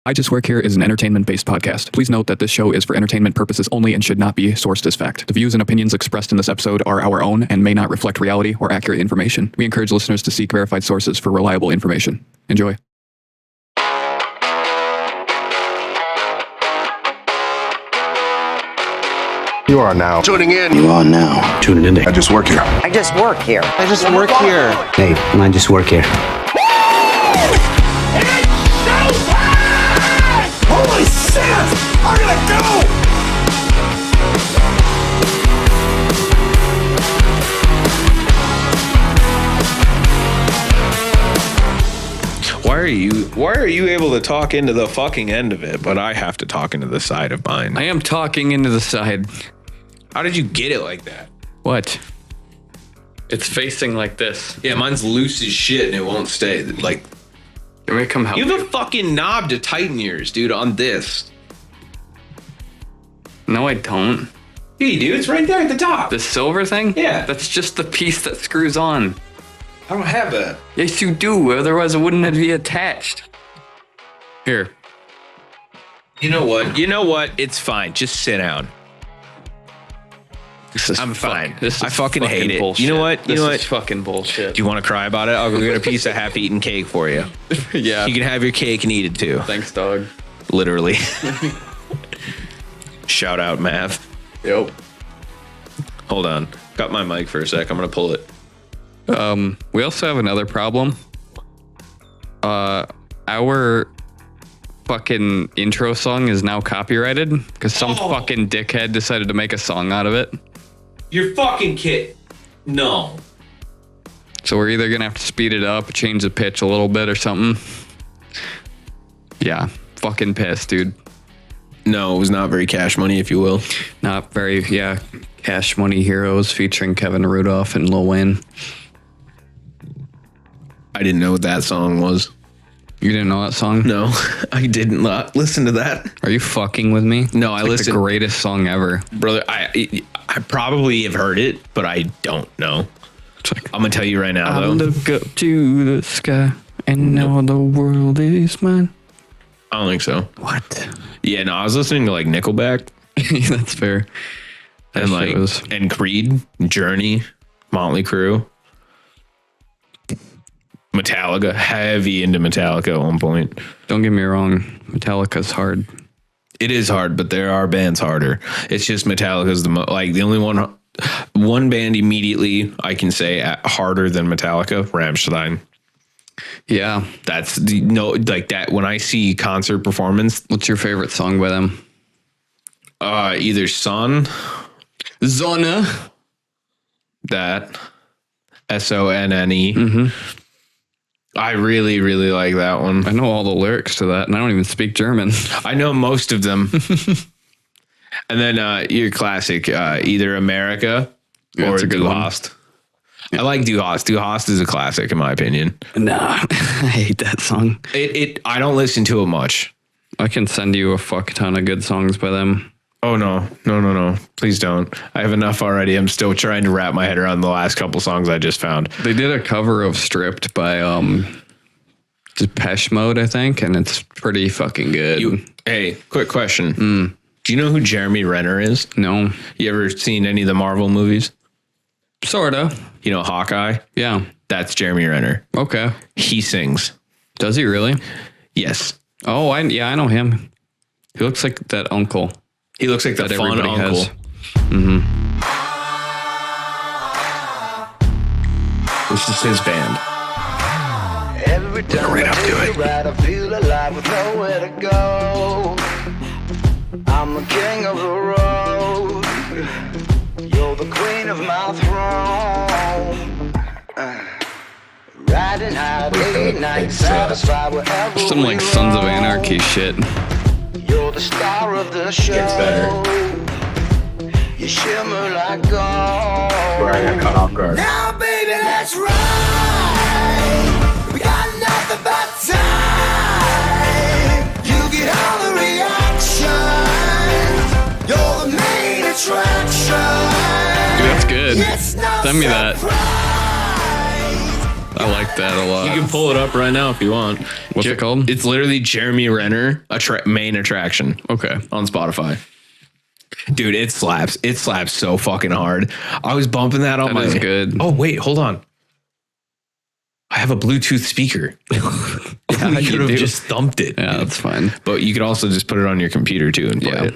I Just Work Here is an entertainment-based podcast. Please note that this show is for entertainment purposes only and should not be sourced as fact. The views and opinions expressed in this episode are our own and may not reflect reality or accurate information. We encourage listeners to seek verified sources for reliable information. Enjoy. You are now tuning in. You are now tuning in. I Just Work Here. I just work here. I just work here. Hey, I just work here. Holy shit! I'm gonna go! Why are you able to talk into the fucking end of it, but I have to talk into the side of mine? I am talking into the side. How did you get it like that? What? It's facing like this. Yeah, mine's loose as shit and it won't stay. Like, Can we come help you have a fucking knob to tighten yours, dude, on this. No, I don't. Hey, dude, it's right there at the top. The silver thing? Yeah. That's just the piece that screws on. I don't have that. Yes, you do. Otherwise, it wouldn't be attached. Here. You know what? You know what? It's fine. Just sit down. I'm fine. I fucking hate it. Bullshit. You know what? This is fucking bullshit. Do you want to cry about it? I'll go get a piece of half-eaten cake for you. Yeah. You can have your cake and eat it too. Thanks, dog. Literally. Shout out, Math. Yep. Hold on. Got my mic for a sec. I'm going to pull it. We also have another problem. Our fucking intro song is now copyrighted because some fucking dickhead decided to make a song out of it. You're fucking kid. No. So we're either gonna have to speed it up, change the pitch a little bit or something. Yeah, fucking pissed, dude. No, it was not very Cash Money, if you will. Not very, yeah. Cash Money Heroes featuring Kevin Rudolph and Lil Wayne. I didn't know what that song was. You didn't know that song? No, I didn't listen to that. Are you fucking with me? No, I It's like listened. the greatest song ever. Brother, I probably have heard it, but I don't know. I'm going to tell you right now, I though. look up to the sky and now the world is mine. I don't think so. What? Yeah, no, I was listening to like Nickelback That's fair. and like and Creed, Journey, Motley Crue, Metallica. Heavy into Metallica at one point. Don't get me wrong, Metallica's hard. It is hard, but there are bands harder. It's just Metallica's the only one band immediately I can say harder than Metallica, Rammstein. Yeah. That's like that. When I see concert performance, What's your favorite song by them? either Sonne, Sonne. that SONNE. I really, really like that one. I know all the lyrics to that, and I don't even speak German. I know most of them. And then your classic, either America Yeah, or that's a good Du one. Hast. I like Du Hast. Du Hast is a classic in my opinion. Nah, I hate that song. I don't listen to it much. I can send you a fuck ton of good songs by them. Oh no. Please don't. I have enough already. I'm still trying to wrap my head around the last couple songs I just found. They did a cover of Stripped by Depeche Mode, I think, and it's pretty fucking good. Hey, quick question. Do you know who Jeremy Renner is? No. You ever seen any of the Marvel movies? Sorta. You know Hawkeye? Yeah. That's Jeremy Renner. Okay. He sings. Does he really? Yes. Oh, I know him. He looks like that uncle. He looks like the that fun everybody uncle. has. Mm-hmm. This is his band. Every time right up to it. I feel alive with nowhere to go. I'm the king of the road. You're the queen of my throne. Riding high late night, satisfied wherever Some like we Sons of roam. Anarchy shit. You're the star of the show. Gets better. You shimmer like gold. Where I got caught off guard. Now, baby, let's ride. We got nothing but time. You get all the reaction. You're the main attraction. Dude, that's good. It's no Send me that. surprise. I like like that a lot. You can pull it up right now if you want. What's it called? It's literally Jeremy Renner, main attraction. Okay. On Spotify. Dude, it slaps. It slaps so fucking hard. I was bumping that on That is good. Oh, wait, hold on. I have a Bluetooth speaker. I could have just thumped it. Yeah, that's fine. But you could also just put it on your computer too and play it.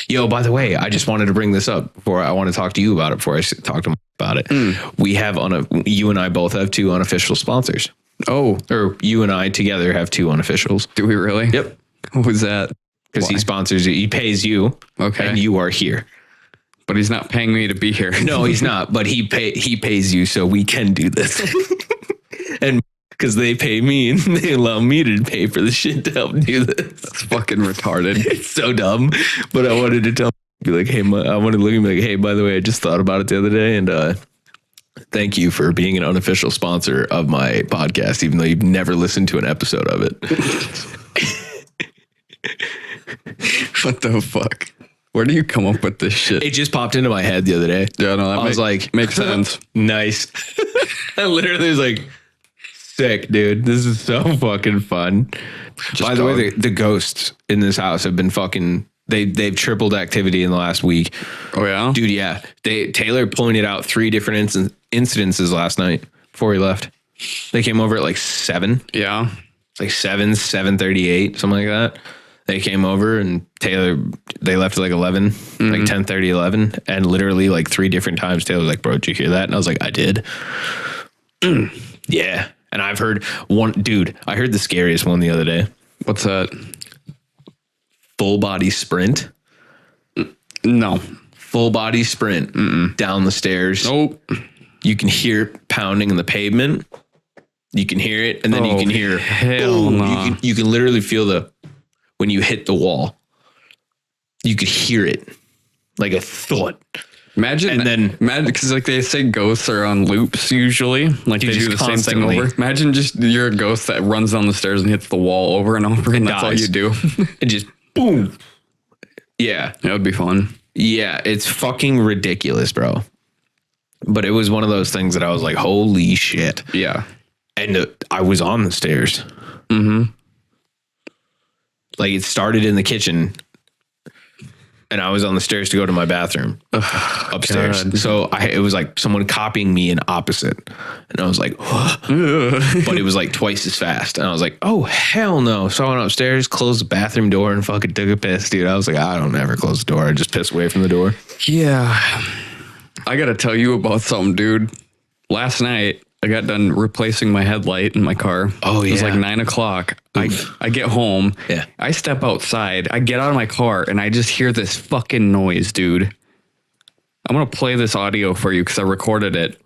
Yo, by the way, I just wanted to bring this up before I want to talk to you about it before I talk to Mike about it. We have you and I both have 2 unofficial sponsors. Oh, Or you and I together have 2 unofficials. do we really? Yep. What was that? Because he sponsors you. He pays you. Okay. And you are here. But he's not paying me to be here. No, he's not. But he pays you so we can do this. And because they pay me and they allow me to pay for the shit to help do this. It's fucking retarded. It's so dumb. But I wanted to be like, hey, I wanted to look at me like, hey, by the way, I just thought about it the other day. And thank you for being an unofficial sponsor of my podcast, even though you've never listened to an episode of it. What the fuck? Where do you come up with this shit? It just popped into my head the other day. Yeah, no, I was like, makes sense. Nice. I literally was like, sick, dude. This is so fucking fun. By the way, the ghosts in this house have been fucking. They've tripled activity in the last week. Oh yeah, dude. Yeah, Taylor pointed out 3 different incidences last night before he left. They came over at like 7. Yeah, it's like 7:38, something like that. They came over and they left at like 11, like 10:30, 11. And literally like 3 different times Taylor was like, bro, did you hear that? And I was like, I did. Yeah. And I've heard I heard the scariest one the other day. What's that? Full body sprint. No. Full body sprint down the stairs. Nope. You can hear it pounding in the pavement. You can hear it. And then you can hear, hell boom. no. You can literally feel when you hit the wall, you could hear it like a thud. Imagine because like they say ghosts are on loops usually, like they do the same thing over. Imagine just you're a ghost that runs down the stairs and hits the wall over and over, and that's all you do. And just boom. Yeah, that would be fun. Yeah, it's fucking ridiculous, bro. But it was one of those things that I was like, holy shit. Yeah, and I was on the stairs. Like it started in the kitchen. And I was on the stairs to go to my bathroom upstairs. God. So it was like someone copying me in opposite. And I was like, but it was like twice as fast. And I was like, oh, hell no. So I went upstairs, closed the bathroom door and fucking took a piss, dude. I was like, I don't ever close the door. I just piss away from the door. Yeah. I got to tell you about something, dude. Last night, I got done replacing my headlight in my car. Oh, yeah. It was like 9 o'clock. I get home. Yeah. I step outside. I get out of my car and I just hear this fucking noise, dude. I'm going to play this audio for you because I recorded it.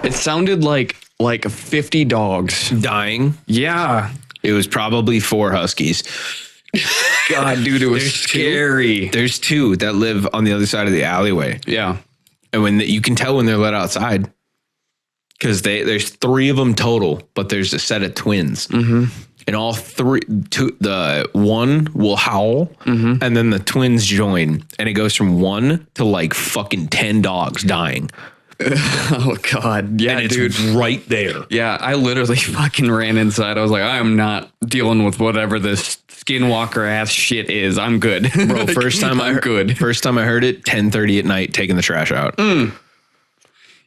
It sounded like 50 dogs dying. Yeah. It was probably 4 huskies. God, dude, it was scary. There's 2 that live on the other side of the alleyway. Yeah. And you can tell when they're let outside because there's 3 of them total, but there's a set of twins. Mm-hmm. And all 3, the one will howl and then the twins join and it goes from 1 to like fucking 10 dogs dying. Oh God. Yeah, and it's dude. right there. Yeah. I literally fucking ran inside. I was like, I am not dealing with whatever this skinwalker ass shit is. I'm good. Bro, first time I heard it, 10:30 at night, taking the trash out.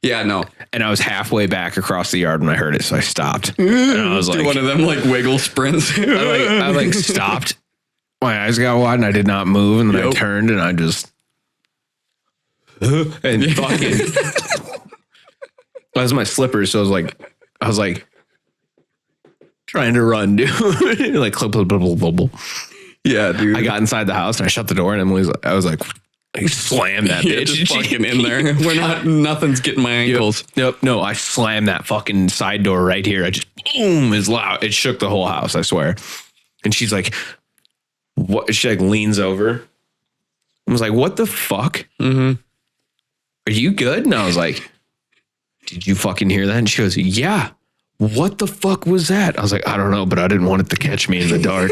Yeah, no. And I was halfway back across the yard when I heard it. So I stopped. And I was like, one of them like wiggle sprints. I stopped. My eyes got wide and I did not move. And then I turned and I just, and fucking, that was my slippers. So I was like trying to run, dude. Like, clip, clip, clip, clip, clip. Yeah, dude. I got inside the house and I shut the door and I was like, I slammed that bitch. Just fucking in there. Nothing's getting my ankles. Nope. No, I slammed that fucking side door right here. I just, boom, is loud. It shook the whole house, I swear. And she's like, what? She like leans over. I was like, what the fuck? Mm-hmm. Are you good? And I was like, did you fucking hear that? And she goes, yeah. what the fuck was that? I was like, I don't know, but I didn't want it to catch me in the dark.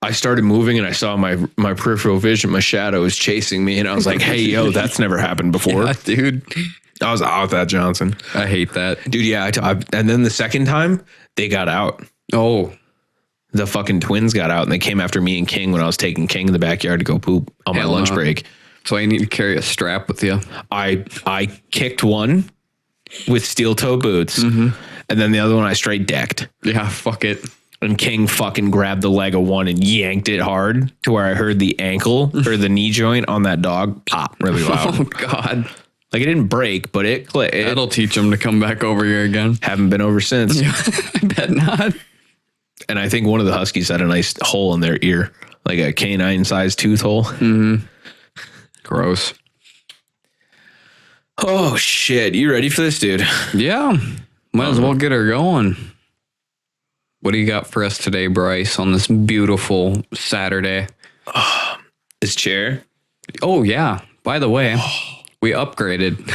I started moving and I saw my peripheral vision, my shadow was chasing me. And I was like, hey, yo, that's never happened before. Yeah, dude. I was out with that, Johnson. I hate that. Dude, yeah. And then the second time, they got out. Oh. The fucking twins got out and they came after me and King when I was taking King in the backyard to go poop on my lunch break. So I need to carry a strap with you. I kicked one with steel toe boots. And then the other one I straight decked. Yeah, fuck it. And King fucking grabbed the leg of one and yanked it hard to where I heard the ankle or the knee joint on that dog pop really loud. Oh, God. Like it didn't break, but it clicked. That'll teach him to come back over here again. Haven't been over since. I bet not. And I think one of the Huskies had a nice hole in their ear, like a canine-sized tooth hole. Gross. Oh, shit. You ready for this, dude? Yeah. Might as well get her going. What do you got for us today, Bryce, on this beautiful Saturday? This chair? Oh, yeah. By the way, we upgraded.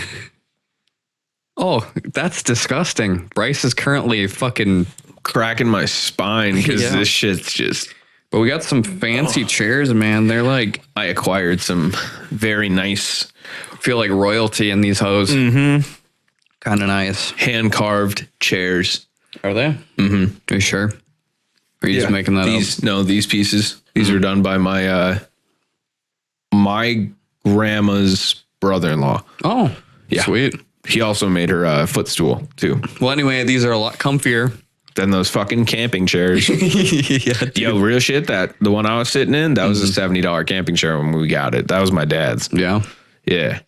Oh, that's disgusting. Bryce is currently fucking cracking my spine because this shit's just... But we got some fancy chairs, man. They're like... I acquired some very nice... Feel like royalty in these hoes. Kind of nice. Hand-carved chairs. Are they? Are you sure? Are you just making that up? No, these pieces. These were done by my my grandma's brother-in-law. Oh, yeah. Sweet. He also made her footstool, too. Well, anyway, these are a lot comfier than those fucking camping chairs. Yo, real shit. The one I was sitting in, that was a $70 camping chair when we got it. That was my dad's. Yeah. Yeah.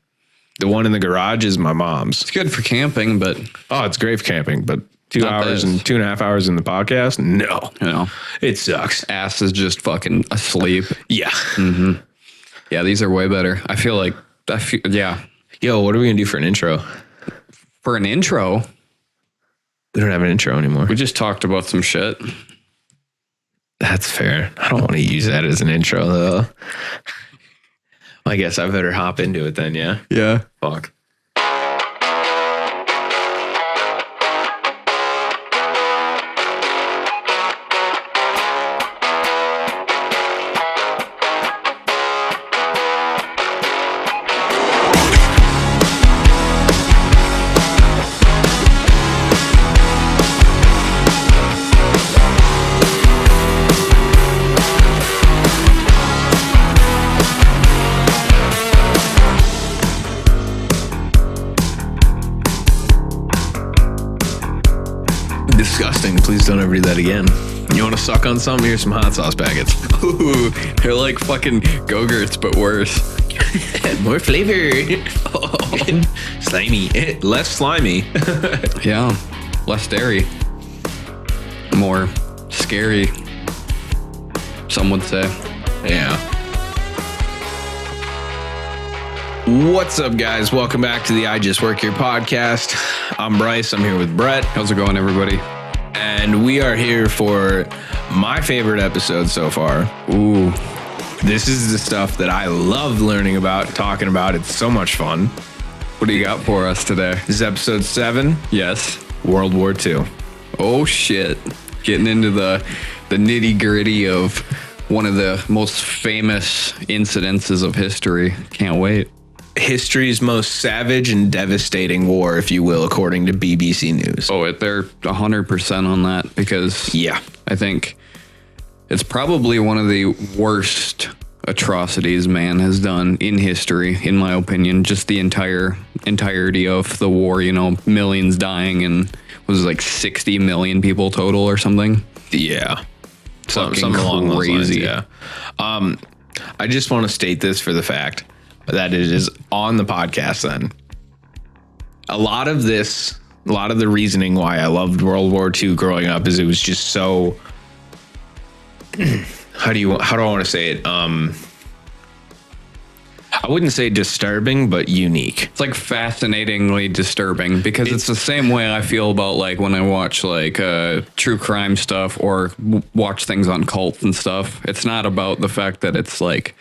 The one in the garage is my mom's. It's good for camping, but... Oh, it's great for camping, but 2 hours and 2.5 hours in the podcast? No. No. It sucks. Ass is just fucking asleep. Yeah. Yeah, these are way better. I feel like... yeah. Yo, what are we going to do for an intro? For an intro? We don't have an intro anymore. We just talked about some shit. That's fair. I don't want to use that as an intro, though. I guess I better hop into it then, yeah? Yeah. Fuck. Disgusting. Please don't ever do that again. You want to suck on something? Here's some hot sauce packets. Ooh, they're like fucking Go-Gurts, but worse. More flavor. Slimy. Less slimy. Yeah. Less dairy. More scary. Some would say. Yeah. What's up, guys? Welcome back to the I Just Work Here podcast. I'm Bryce. I'm here with Brett. How's it going, everybody? And we are here for my favorite episode so far. Ooh. This is the stuff that I love learning about, talking about. It's so much fun. What do you got for us today? This is episode 7. Yes. World War II. Oh, shit. Getting into the nitty gritty of one of the most famous incidences of history. Can't wait. History's most savage and devastating war, if you will, according to BBC News. Oh, they're 100% on that because yeah, I think it's probably one of the worst atrocities man has done in history, in my opinion. Just the entirety of the war, you know, millions dying and was it like 60 million people total or something. Yeah. Something along those lines, yeah. I just want to state this for the fact that it is on the podcast then. A lot of the reasoning why I loved World War II growing up is it was just so how do I want to say it? I wouldn't say disturbing, but unique. It's like fascinatingly disturbing because it's the same way I feel about like when I watch like true crime stuff or watch things on cults and stuff. It's not about the fact that it's like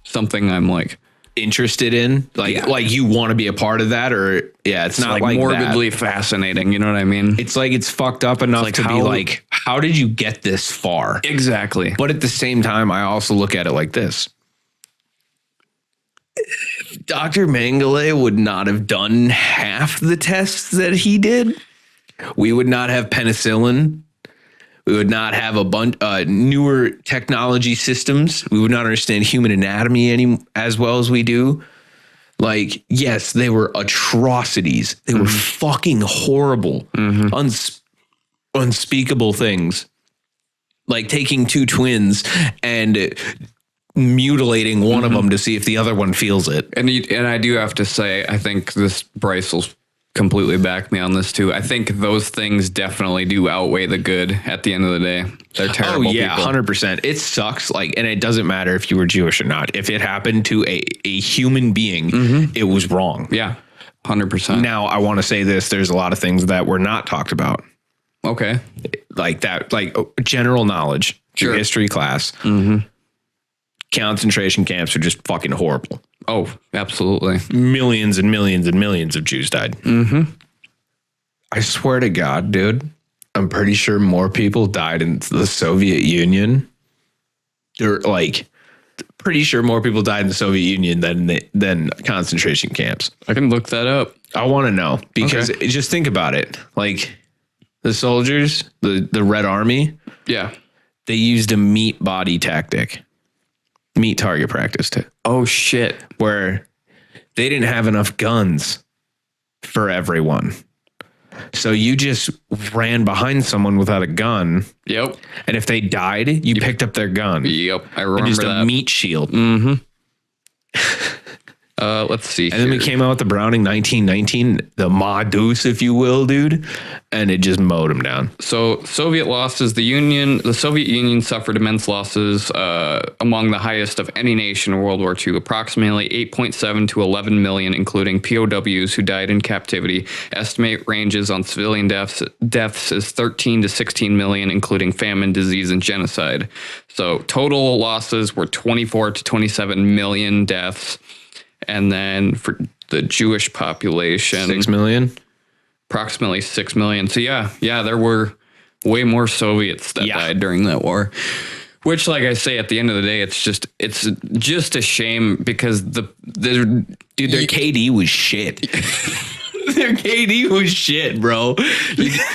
something I'm like, interested in, like you want to be a part of that, or it's not like morbidly that. fascinating. You know what I mean? It's like it's fucked up enough to be like, how did you get this far? Exactly. But at the same time, I also look at it like this. Dr. Mengele would not have done half the tests that he did. We would not have penicillin. We would not have a bunch newer technology systems. We would not understand human anatomy as well as we do. Like, yes, they were atrocities. They were fucking horrible, unspeakable things. Like taking two twins and mutilating one of them to see if the other one feels it. And I do have to say, I think this Bryce will completely back me on this too. I think those things definitely do outweigh the good at the end of the day. They're terrible. Oh yeah, people. 100%. It sucks. Like, and it doesn't matter if you were Jewish or not. If it happened to a human being, it was wrong. Yeah, 100%. Now I want to say this: there's a lot of things that were not talked about. Okay, like that, like general knowledge, your history class. Concentration camps are just fucking horrible. Oh, absolutely. Millions and millions and millions of Jews died. I swear to God, dude, I'm pretty sure more people died in the Soviet Union. They're like, pretty sure more people died in the Soviet Union than concentration camps. I can look that up. I want to know because just think about it. Like the soldiers, the Red Army. Yeah. They used a meat body tactic. Meat target practice too. Oh shit. Where they didn't have enough guns for everyone. So you just ran behind someone without a gun. Yep. And if they died, you picked up their gun. Yep. I remember just that. A meat shield. Let's see. And then we came out with the Browning 1919, the Ma Deuce, if you will, dude. And it just mowed them down. So Soviet losses, the Soviet Union suffered immense losses, among the highest of any nation in World War II, approximately 8.7 to 11 million, including POWs who died in captivity. Estimate ranges on civilian deaths is 13 to 16 million, including famine, disease, and genocide. So total losses were 24 to 27 million deaths. And then for the Jewish population, 6 million, approximately 6 million. So yeah, there were way more Soviets that died during that war. Which, like I say, at the end of the day, it's just a shame because their KD was shit. Their KD was shit, bro.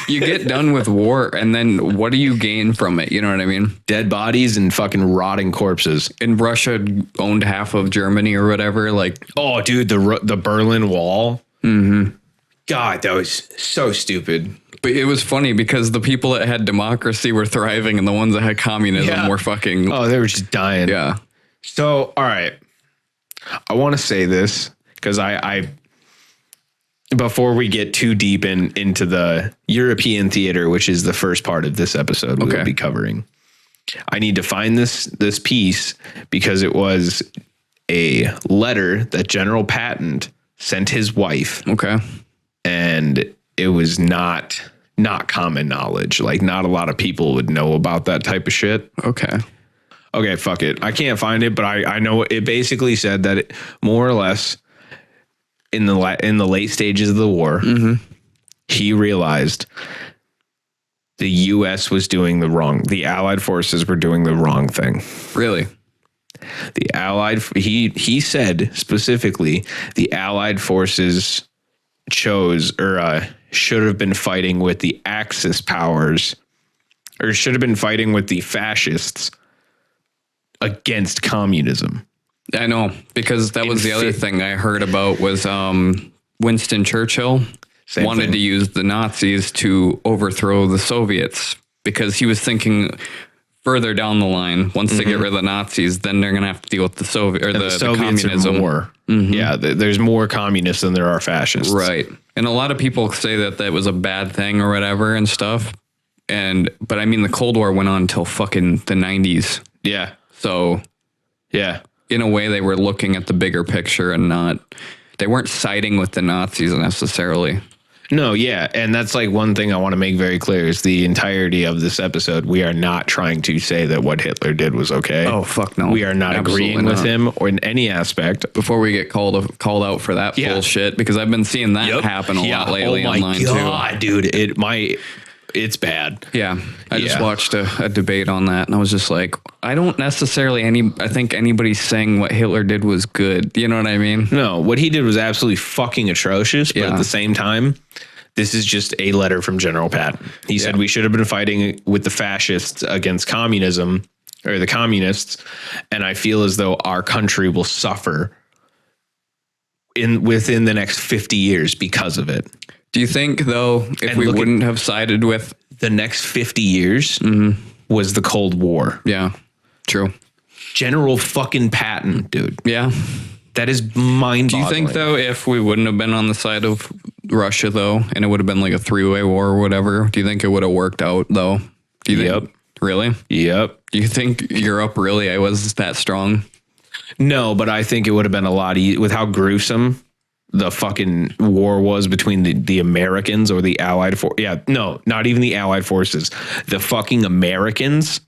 You get done with war, and then what do you gain from it? You know what I mean? Dead bodies and fucking rotting corpses. And Russia owned half of Germany or whatever. Like, oh, dude, the Berlin Wall. God, that was so stupid. But it was funny because the people that had democracy were thriving, and the ones that had communism were fucking. Oh, they were just dying. Yeah. So, all right, I want to say this because I before we get too deep into the European theater, which is the first part of this episode we will be covering, I need to find this piece because it was a letter that General Patton sent his wife. Okay. And it was not common knowledge. Like, not a lot of people would know about that type of shit. Okay. Okay, fuck it. I can't find it, but I know it basically said that it, more or less, in the late stages of the war, he realized the U.S. was doing the Allied forces were doing the wrong thing. Really? The Allied, he said specifically, the Allied forces chose or should have been fighting with the Axis powers, or should have been fighting with the fascists against communism. I know, because that was the other thing I heard about was Winston Churchill wanted to use the Nazis to overthrow the Soviets because he was thinking further down the line, once they get rid of the Nazis, then they're going to have to deal with the Soviets communism. More. Yeah, there's more communists than there are fascists. Right. And a lot of people say that was a bad thing or whatever and stuff. But I mean, the Cold War went on until fucking the 90s. Yeah. So, yeah. In a way, they were looking at the bigger picture and they weren't siding with the Nazis necessarily. No, yeah. And that's like one thing I want to make very clear is the entirety of this episode. We are not trying to say that what Hitler did was okay. Oh, fuck no. We are not Absolutely agreeing with not. him or in any aspect. Before we get called out for that bullshit, because I've been seeing that happen a lot lately online too. Oh my God, dude. It's bad. Yeah. I just watched a debate on that and I was just like, I don't necessarily I think anybody's saying what Hitler did was good. You know what I mean? No, what he did was absolutely fucking atrocious. But Yeah. at the same time, this is just a letter from General Patton. He said we should have been fighting with the fascists against communism or the communists. And I feel as though our country will suffer within the next 50 years because of it. Do you think though, if we wouldn't have sided with the next 50 years was the Cold War? Yeah, true. General fucking Patton, dude. Yeah. That is mind-boggling. Do you think though, if we wouldn't have been on the side of Russia though, and it would have been like a 3-way war or whatever, do you think it would have worked out though? Do you think? Really? Yep. Do you think Europe really was that strong? No, but I think it would have been a lot with how gruesome the fucking war was between the Americans or the Allied force. Yeah, no, not even the Allied forces. The fucking Americans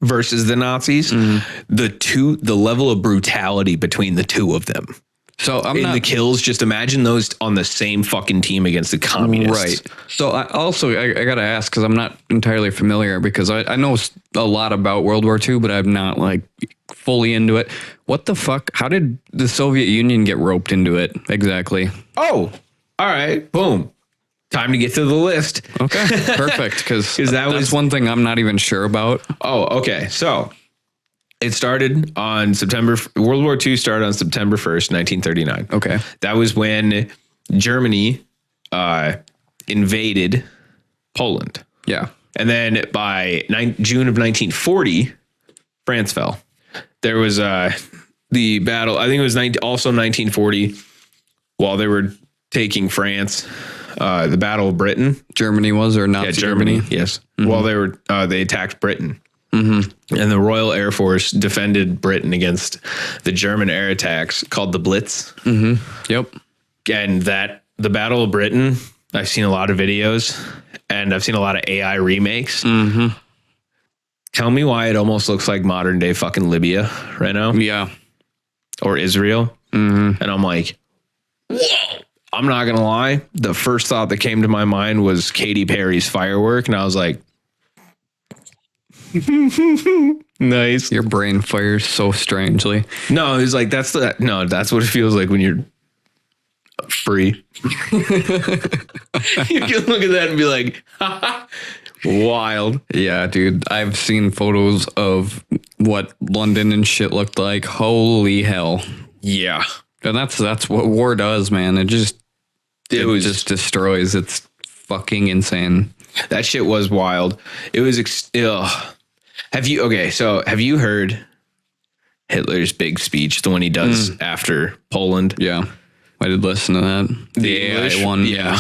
versus the Nazis. The level of brutality between the two of them. So the kills, just imagine those on the same fucking team against the communists. Right. So I got to ask, because I'm not entirely familiar, because I know a lot about World War II, but I'm not like fully into it. What the fuck? How did the Soviet Union get roped into it exactly? Oh, all right. Boom. Time to get to the list. Okay, perfect. Because that was one thing I'm not even sure about. Oh, okay. So it started on World War II started on September 1st, 1939. Okay. That was when Germany invaded Poland. Yeah. And then by June of 1940, France fell. There was the battle, I think it was also 1940, while they were taking France, the Battle of Britain. Germany was, or Nazi Germany? Yes. While they attacked Britain. And the Royal Air Force defended Britain against the German air attacks called the Blitz. Yep. And the Battle of Britain, I've seen a lot of videos and I've seen a lot of AI remakes. Tell me why it almost looks like modern day fucking Libya right now. Yeah. Or Israel. And I'm like, whoa. I'm not going to lie. The first thought that came to my mind was Katy Perry's Firework. And I was like, nice. Your brain fires so strangely. No, it's like, that's what it feels like when you're free. You can look at that and be like, wild. Yeah, dude. I've seen photos of what London and shit looked like. Holy hell. Yeah. And that's what war does, man. It just destroys. It's fucking insane. That shit was wild. It was Have you heard Hitler's big speech, the one he does after Poland? Yeah. I did listen to that. The AI one. Yeah.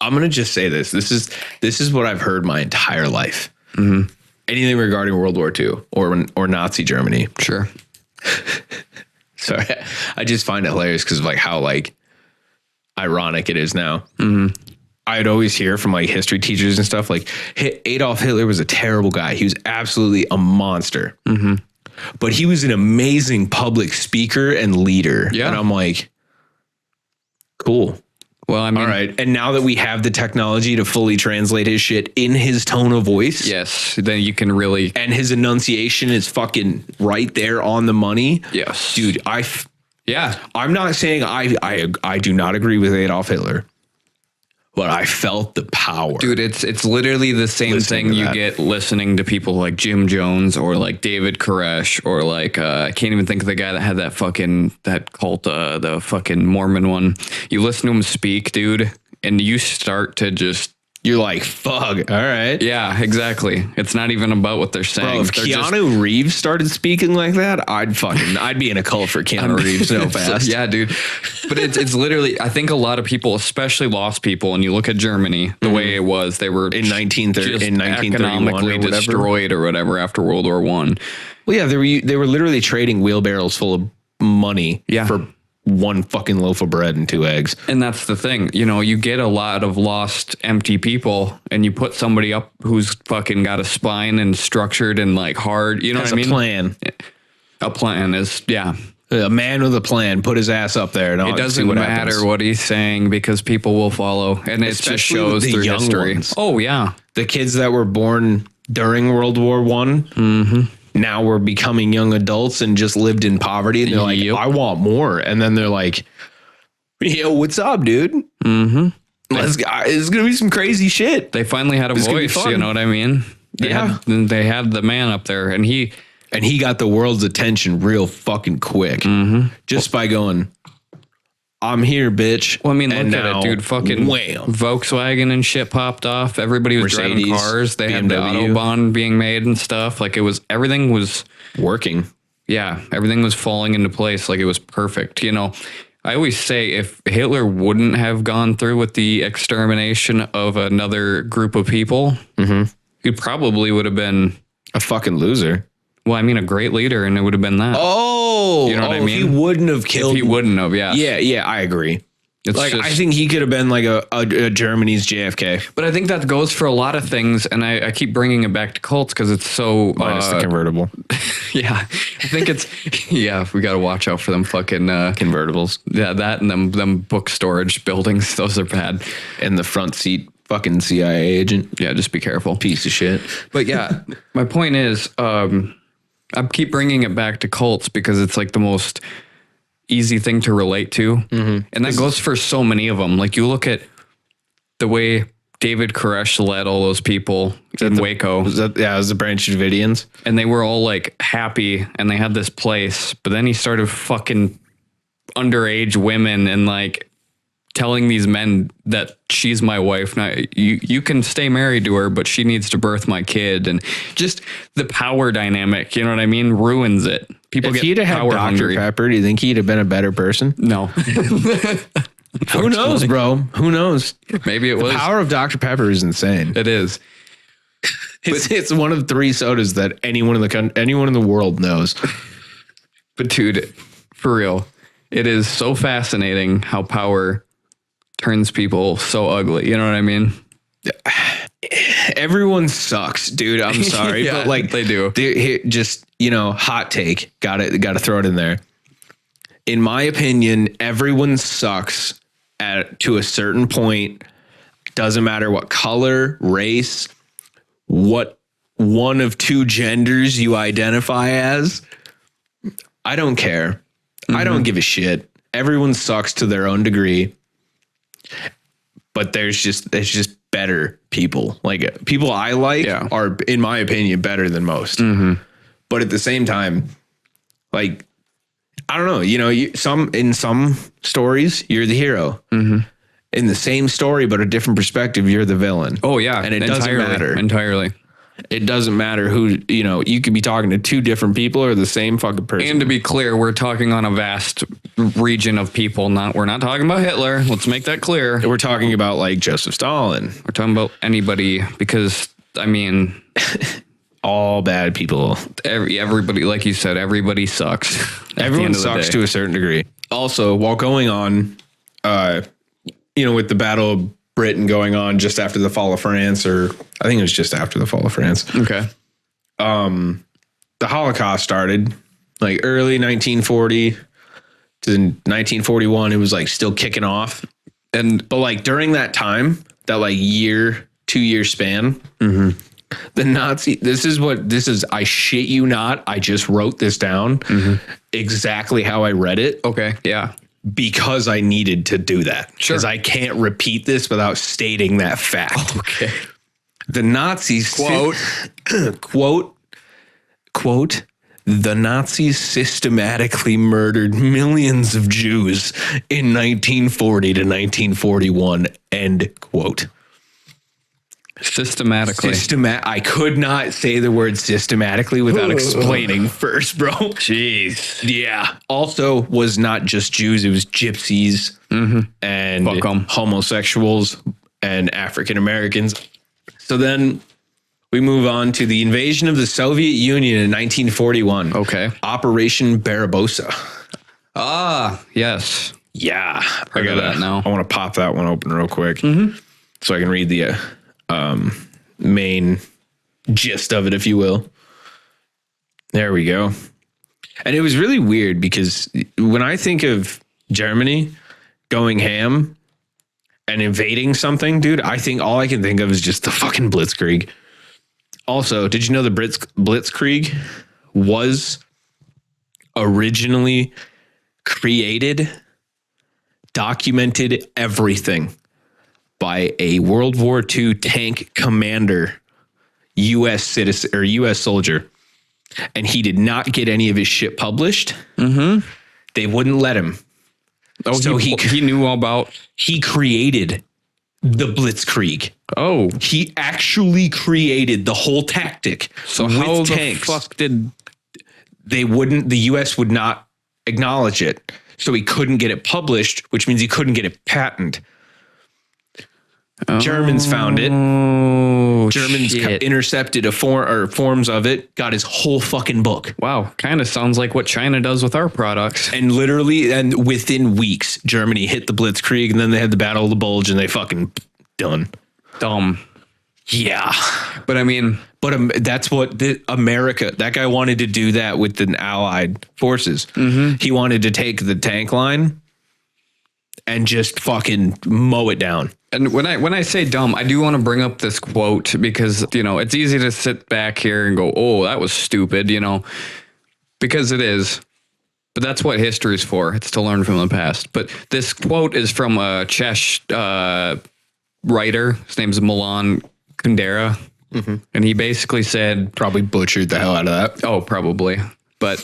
I'm going to just say this. This is what I've heard my entire life. Anything regarding World War II or Nazi Germany. Sure. Sorry. I just find it hilarious because of like how like ironic it is now. I'd always hear from like history teachers and stuff like Adolf Hitler was a terrible guy. He was absolutely a monster. But he was an amazing public speaker and leader. Yeah. And I'm like, cool. Well, I mean, all right. And now that we have the technology to fully translate his shit in his tone of voice. Yes. Then you can really. And his enunciation is fucking right there on the money. Yes. Dude, I'm not saying I do not agree with Adolf Hitler, but I felt the power. Dude, it's literally the same thing you get listening to people like Jim Jones or like David Koresh or like I can't even think of the guy that had that cult, the fucking Mormon one. You listen to him speak, dude, and you start to you're like, fuck, all right. Yeah, exactly. It's not even about what they're saying. Bro, if Keanu Reeves started speaking like that, I'd be in a cult for Keanu Reeves so fast. Yeah, dude. But it's literally, I think a lot of people, especially lost people, and you look at Germany, the way it was, they were in 1931 economically destroyed or whatever after World War I. Well, yeah, they were literally trading wheelbarrows full of money for one fucking loaf of bread and 2 eggs. And that's the thing, you know, you get a lot of lost, empty people, and you put somebody up who's fucking got a spine and structured and like hard, you know what I mean? A plan is, yeah. A man with a plan, put his ass up there. And it doesn't matter what he's saying because people will follow, and it just shows through history. Oh yeah, the kids that were born during World War I. Now we're becoming young adults and just lived in poverty. And they're like, I want more. And then they're like, yo, what's up, dude? Let's go. It's going to be some crazy shit. They finally had a voice. You know what I mean? They had the man up there, and he got the world's attention real fucking quick. Just by going, I'm here, bitch. Well, I mean, look at it, dude. Fucking Volkswagen and shit popped off. Everybody was driving cars. They had the Autobahn being made and stuff. Like everything was working. Yeah, everything was falling into place. Like it was perfect. You know, I always say if Hitler wouldn't have gone through with the extermination of another group of people, he probably would have been a fucking loser. Well, I mean, a great leader, and it would have been that. Oh, you know what I mean? He wouldn't have killed. If he wouldn't have, yeah. Yeah, I agree. I think he could have been like a Germany's JFK. But I think that goes for a lot of things, and I keep bringing it back to cults because it's so... Minus the convertible. Yeah, I think it's... Yeah, we got to watch out for them fucking... convertibles. Yeah, that and them book storage buildings. Those are bad. And the front seat fucking CIA agent. Yeah, just be careful. Piece of shit. But yeah, my point is... I keep bringing it back to cults because it's like the most easy thing to relate to. And that goes for so many of them. Like you look at the way David Koresh led all those people in Waco. It was the Branch Davidians. And they were all like happy and they had this place, but then he started fucking underage women and like telling these men that she's my wife. Now you can stay married to her, but she needs to birth my kid. And just the power dynamic, you know what I mean? Ruins it. People if get he'd have had Dr. hungry. Pepper, do you think he'd have been a better person? No. Who knows, bro? Who knows? Maybe it was. The power of Dr. Pepper is insane. It is. It's one of 3 sodas that anyone in the world knows. But dude, for real, it is so fascinating how power turns people so ugly. You know what I mean? Everyone sucks, dude. I'm sorry, yeah, but like they do. Just, you know, hot take. Got to throw it in there. In my opinion, everyone sucks to a certain point. Doesn't matter what color, race, what one of 2 genders you identify as. I don't care. I don't give a shit. Everyone sucks to their own degree. But there's just better people. Like people I like are, in my opinion, better than most. But at the same time, like, I don't know, you know, in some stories, you're the hero. In the same story, but a different perspective, you're the villain. Oh yeah. And it doesn't matter. Entirely. It doesn't matter who, you know, you could be talking to 2 different people or the same fucking person. And to be clear, we're talking on a vast region of people. We're not talking about Hitler. Let's make that clear. We're talking about like Joseph Stalin. We're talking about anybody because, I mean... all bad people. Everybody, like you said, everybody sucks. Everyone sucks to a certain degree. Also, while going on, you know, with the Battle of Britain going on just after the fall of France, or I think it was just after the fall of France. Okay. The Holocaust started like early 1940 to 1941. It was like still kicking off. But like during that time, that like 2-year span, the Nazi, this is, I shit you not. I just wrote this down exactly how I read it. Okay. Yeah. Because I needed to do that. Sure. Because I can't repeat this without stating that fact. Okay. The Nazis quote, the Nazis systematically murdered millions of Jews in 1940 to 1941, end quote. Systematically. I could not say the word systematically without explaining first, bro. Jeez. Yeah. Also was not just Jews, it was gypsies and homosexuals and African Americans. So then we move on to the invasion of the Soviet Union in 1941. Okay. Operation Barbarossa. Yes. Yeah. Heard of that now. I want to pop that one open real quick so I can read the main gist of it, if you will. There we go. And it was really weird because when I think of Germany going ham and invading something, dude, I think all I can think of is just the fucking Blitzkrieg. Also, did you know the Blitzkrieg was originally created, documented everything by a World War II tank commander, U.S. citizen or U.S. soldier, and he did not get any of his shit published. Mm-hmm. They wouldn't let him. Oh, so he knew all about. He created the Blitzkrieg. Oh, he actually created the whole tactic. So how the fuck did they wouldn't? The U.S. would not acknowledge it, so he couldn't get it published, which means he couldn't get it patented. Germans found it. Germans intercepted forms of it, got his whole fucking book. Wow. Kind of sounds like what China does with our products. And literally, and within weeks, Germany hit the Blitzkrieg, and then they had the Battle of the Bulge, and they fucking done. Dumb. Yeah. But I mean, that's what America, that guy wanted to do that with the Allied forces. Mm-hmm. He wanted to take the tank line and just fucking mow it down. And when I say dumb, I do want to bring up this quote because, you know, it's easy to sit back here and go, oh, that was stupid, you know, because it is. But that's what history's for. It's to learn from the past. But this quote is from a Czech writer. His name's Milan Kundera. Mm-hmm. And he basically said... Probably butchered the hell out of that. Oh, probably. But...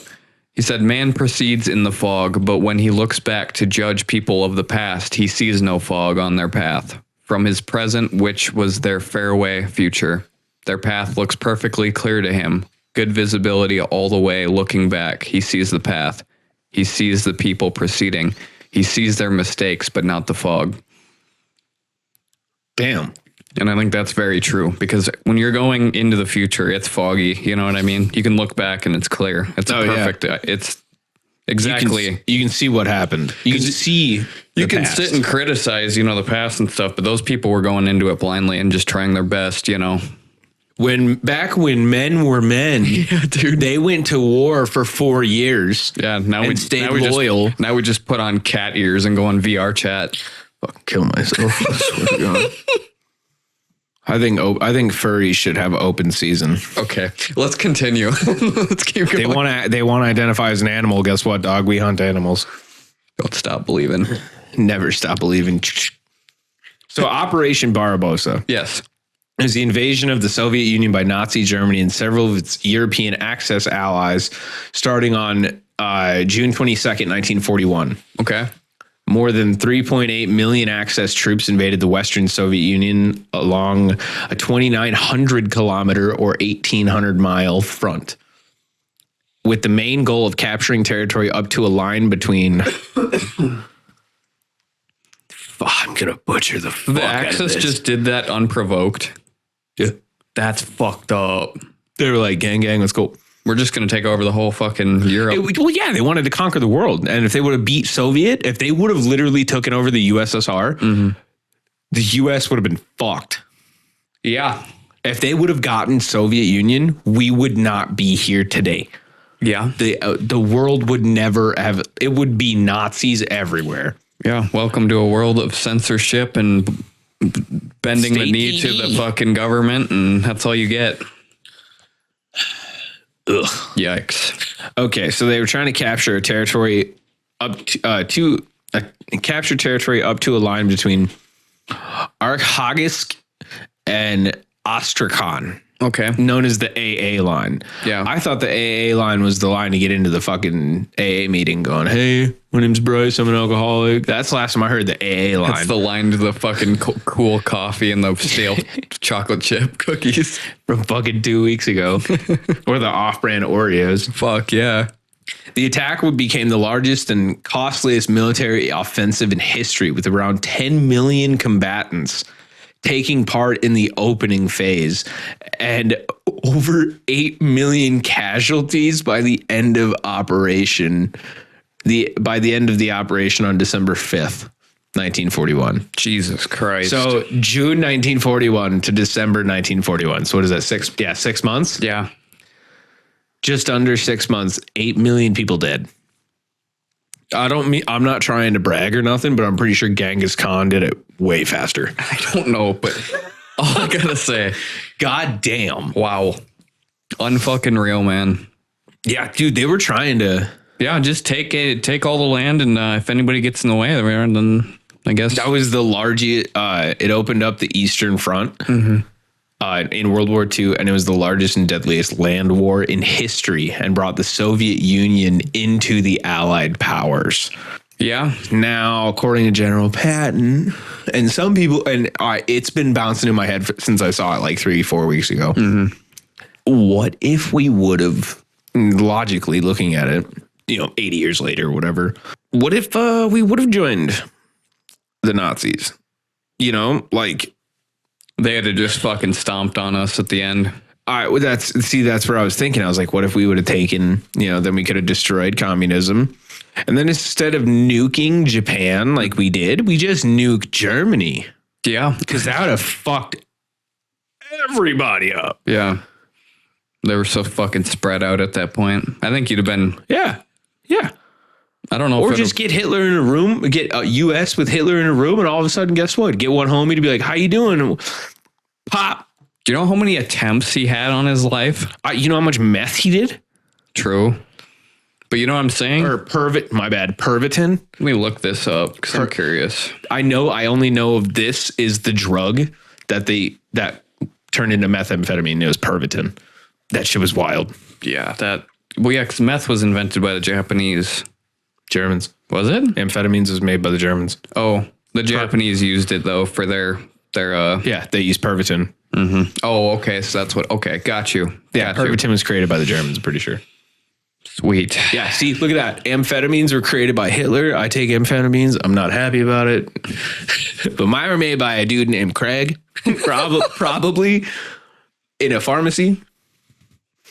He said, man proceeds in the fog, but when he looks back to judge people of the past, he sees no fog on their path. From his present, which was their fairway future, their path looks perfectly clear to him. Good visibility all the way. Looking back, he sees the path. He sees the people proceeding. He sees their mistakes, but not the fog. Damn. And I think that's very true because when you're going into the future, it's foggy. You know what I mean? You can look back and it's clear. It's perfect. Yeah. It's exactly. You can see what happened. You can see. You can sit and criticize, you know, the past and stuff, but those people were going into it blindly and just trying their best, you know. Back when men were men, yeah, dude, they went to war for 4 years. Yeah, now we stayed loyal. Now we just put on cat ears and go on VR chat. Fucking kill myself. I swear to God. I think furries should have open season. Okay, let's continue. Let's keep going. They want to identify as an animal. Guess what, dog? We hunt animals. Don't stop believing. Never stop believing. So Operation Barbarossa. Yes. Is the invasion of the Soviet Union by Nazi Germany and several of its European Axis allies starting on June 22nd, 1941. Okay. More than 3.8 million Axis troops invaded the Western Soviet Union along a 2,900 kilometer or 1,800 mile front, with the main goal of capturing territory up to a line between. I'm gonna butcher the fuck. The Axis just did that unprovoked. Yeah, that's fucked up. They were like, gang, let's go. We're just going to take over the whole fucking Europe. Well, yeah, they wanted to conquer the world. And if they would have beat Soviet, if they would have literally taken over the USSR, the US would have been fucked. Yeah. If they would have gotten Soviet Union, we would not be here today. Yeah. The world would never have, it would be Nazis everywhere. Yeah. Welcome to a world of censorship and bending the knee to the fucking government. And that's all you get. Ugh. Yikes. Okay, so they were trying to capture a territory up to capture territory up to a line between Arkhangelsk and Astrakhan. Okay. Known as the AA line. Yeah. I thought the AA line was the line to get into the fucking AA meeting going, hey, my name's Bryce, I'm an alcoholic. That's the last time I heard the AA line. That's the line to the fucking cool coffee and the stale chocolate chip cookies. From fucking 2 weeks ago. Or the off-brand Oreos. Fuck yeah. The attack became the largest and costliest military offensive in history, with around 10 million combatants taking part in the opening phase and over 8 million casualties by the end of Operation by the end of the operation on December 5th, 1941. Jesus Christ. So June 1941 to December 1941. So what is that? 6 months? Yeah. Just under 6 months, 8 million people dead. I'm not trying to brag or nothing, but I'm pretty sure Genghis Khan did it way faster. I don't know, but all I gotta say, God damn. wow. Unfucking real, man. Yeah, dude, they were trying to. Yeah, just take all the land, and if anybody gets in the way, then I guess That was the largest. It opened up the Eastern Front in World War II, and it was the largest and deadliest land war in history, and brought the Soviet Union into the Allied powers. Yeah. Now, according to General Patton, and some people, and it's been bouncing in my head since I saw it like 3-4 weeks ago. What if we would have, logically looking at it, 80 years later or whatever, what if we would have joined the Nazis? Like They had to just fucking stomped on us at the end. That's where I was thinking. I was like, what if we would have taken, then we could have destroyed communism. And then instead of nuking Japan like we did, we just nuked Germany. Yeah. Because that would have fucked everybody up. Yeah. They were so fucking spread out at that point. I think you'd have been. Yeah. Yeah. I don't know. Or just get Hitler in a room, get a U.S. with Hitler in a room, and all of a sudden, guess what? Get one homie to be like, how you doing? Pop. Do you know how many attempts he had on his life? You know how much meth he did? True. But you know what I'm saying? Or Pervitin. Let me look this up because I'm curious. I only know of this is the drug that turned into methamphetamine. It was Pervitin. That shit was wild. Yeah, because meth was invented by the Japanese. Germans. Was it? Amphetamines was made by the Germans. Oh, the Japanese used it though for their Yeah, they used Pervitin. Mm-hmm. Oh, okay. So that's what. Okay, got you. Yeah, Pervitin was created by the Germans. I'm pretty sure. Sweet. Yeah. See, look at that. Amphetamines were created by Hitler. I take amphetamines. I'm not happy about it. But mine were made by a dude named Craig, probably in a pharmacy.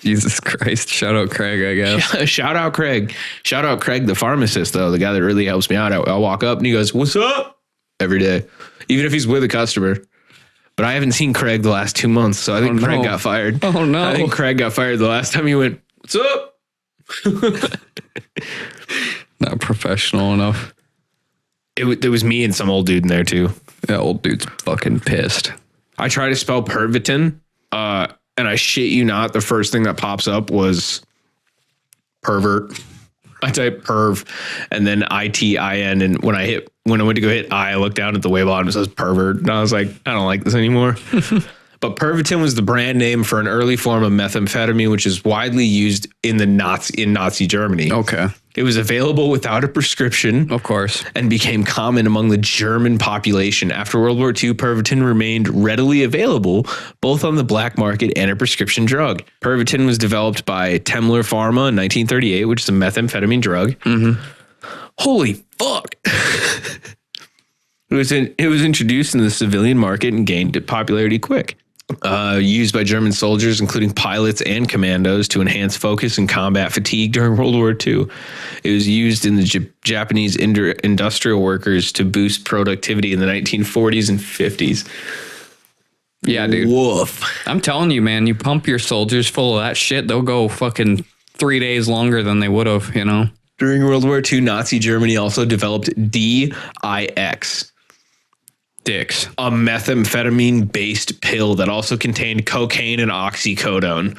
Jesus Christ. Shout out Craig, I guess. Shout out Craig. Shout out Craig, the pharmacist, though, the guy that really helps me out. I'll walk up and he goes, "What's up?" every day, even if he's with a customer. But I haven't seen Craig the last 2 months, so I think Craig got fired. Oh, no. I think Craig got fired the last time he went, "What's up?" Not professional enough. There was me and some old dude in there, too. That old dude's fucking pissed. I tried to spell Pervitin, and I shit you not, the first thing that pops up was pervert. I type perv and then ITIN. And when I went to go hit I looked down at the way bottom, it says pervert. And I was like, I don't like this anymore. But Pervitin was the brand name for an early form of methamphetamine, which is widely used in Nazi Germany. Okay. It was available without a prescription. Of course. And became common among the German population. After World War II, Pervitin remained readily available, both on the black market and a prescription drug. Pervitin was developed by Temler Pharma in 1938, which is a methamphetamine drug. Mm-hmm. Holy fuck. It was introduced in the civilian market and gained popularity quick. Used by German soldiers, including pilots and commandos, to enhance focus and combat fatigue during World War II. It was used in the Japanese industrial workers to boost productivity in the 1940s and 50s. Yeah, dude. Woof. I'm telling you, man, you pump your soldiers full of that shit, they'll go fucking 3 days longer than they would have, During World War II, Nazi Germany also developed DIX. Dicks. A methamphetamine-based pill that also contained cocaine and oxycodone.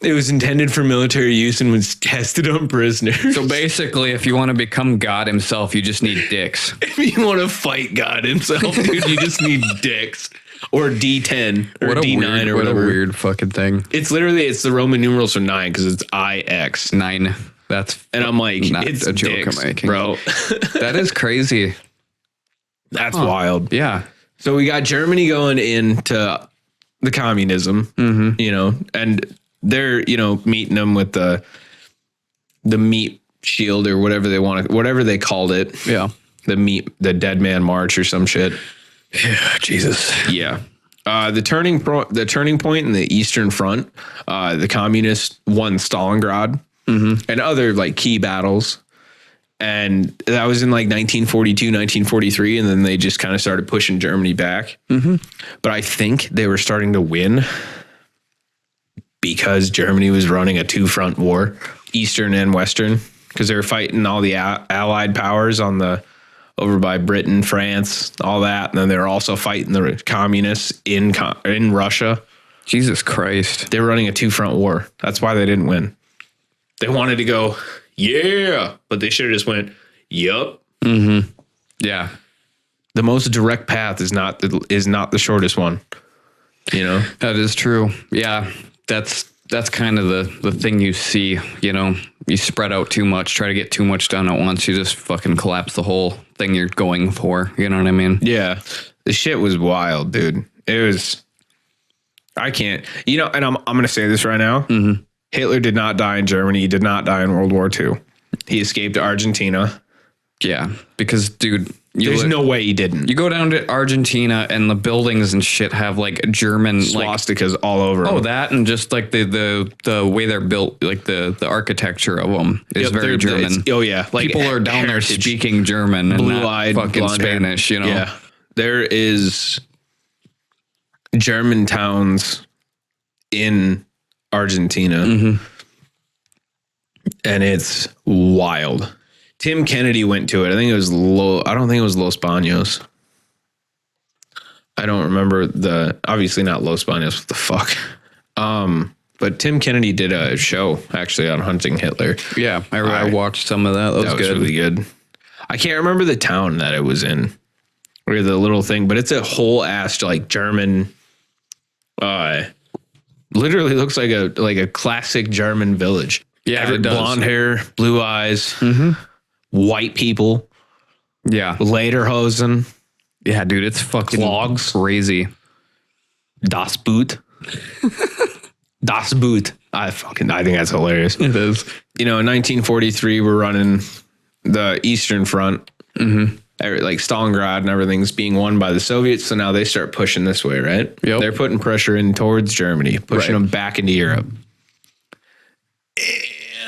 It was intended for military use and was tested on prisoners. So basically, if you want to become God himself, you just need dicks. If you want to fight God himself, dude, you just need dicks. Or D10 or D9 or whatever. What a weird fucking thing. It's the Roman numerals for 9 because it's IX. 9. And I'm like, not it's a joke dicks, I'm making, bro. That is crazy. That's wild. Yeah. So we got Germany going into the communism, and they're, meeting them with the meat shield or whatever they called it. Yeah. The dead man march or some shit. Yeah. Jesus. Yeah. The turning point in the Eastern Front, the communists won Stalingrad and other key battles. And that was in like 1942, 1943. And then they just kind of started pushing Germany back. Mm-hmm. But I think they were starting to win because Germany was running a two-front war, Eastern and Western, because they were fighting all the Allied powers over by Britain, France, all that. And then they were also fighting the communists in Russia. Jesus Christ. They were running a two-front war. That's why they didn't win. They wanted to go, yeah, but they should have just went, yup. Mm-hmm. Yeah. The most direct path is not the shortest one. You know? That is true. Yeah. That's kind of the thing you see, you know, you spread out too much, try to get too much done at once. You just fucking collapse the whole thing you're going for. You know what I mean? Yeah. The shit was wild, dude. It was, I can't, you know, and I'm going to say this right now. Mm-hmm. Hitler did not die in Germany. He did not die in World War II. He escaped to Argentina. Yeah. Because, dude, there's no way he didn't. You go down to Argentina and the buildings and shit have like German swastikas all over them. Oh, that and just like the way they're built, like the architecture of them is very German. Oh yeah, like people are down there speaking German and blue-eyed, fucking Spanish. You know, yeah. There is German towns in Argentina, and it's wild. Tim Kennedy went to it. I think it was I don't think it was Los Baños. I don't remember obviously not Los Baños. What the fuck? But Tim Kennedy did a show actually on hunting Hitler. Yeah, I watched some of that. That was really good. I can't remember the town that it was in or the little thing, but it's a whole ass like German. Literally looks like a classic German village. Yeah, it does. Blonde hair, blue eyes, white people. Yeah, lederhosen. Yeah, dude, it's fucking logs. Crazy. Das Boot. Das Boot. I think that's hilarious. It is. You know, in 1943, we're running the Eastern Front. Mm-hmm. Like Stalingrad and everything's being won by the Soviets. So now they start pushing this way, right? Yep. They're putting pressure in towards Germany, pushing them back into Europe.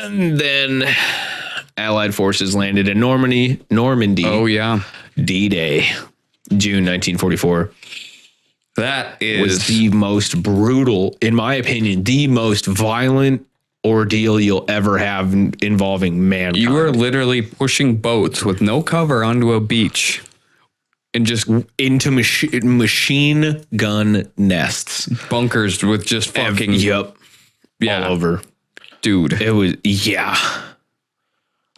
And then Allied forces landed in Normandy. Oh, yeah. D-Day, June 1944. That was the most brutal, in my opinion, the most violent ordeal you'll ever have involving mankind. You were literally pushing boats with no cover onto a beach and just into machine gun nests, bunkers with just fucking all over. Dude, it was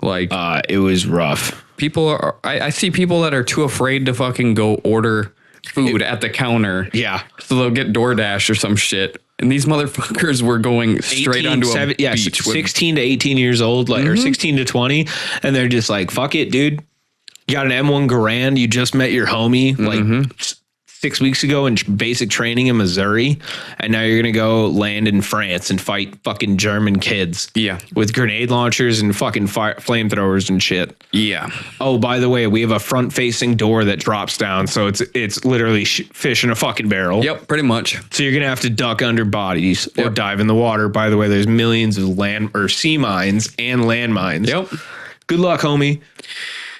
like it was rough. People are I see people that are too afraid to fucking go order food at the counter. Yeah, so they'll get DoorDash or some shit. And these motherfuckers were going straight onto a beach. 16 to 18 years old, like, or 16 to 20. And they're just like, fuck it, dude. You got an M1 Garand. You just met your homie like 6 weeks ago in basic training in Missouri. And now you're going to go land in France and fight fucking German kids. Yeah. With grenade launchers and fucking flamethrowers and shit. Yeah. Oh, by the way, we have a front facing door that drops down. So it's literally fish in a fucking barrel. Yep, pretty much. So you're going to have to duck under bodies or dive in the water. By the way, there's millions of land or sea mines and land mines. Yep. Good luck, homie.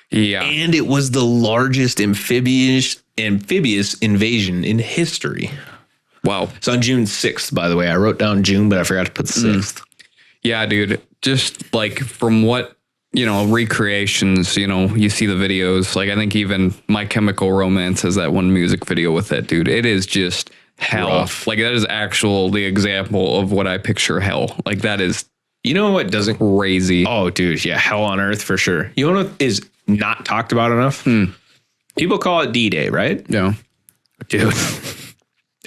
Yeah. And it was the largest amphibious invasion in history. Wow. It's on June 6th, by the way. I wrote down June, but I forgot to put 6th. Yeah, dude. Just like from what, you know, recreations, you know, you see the videos. Like I think even My Chemical Romance has that one music video with it, dude. It is just hell. Rough. Like that is the example of what I picture hell. Like that is, you know what doesn't crazy. Oh, dude. Yeah. Hell on earth for sure. You know what is not talked about enough? People call it D-Day, right? Yeah. Dude,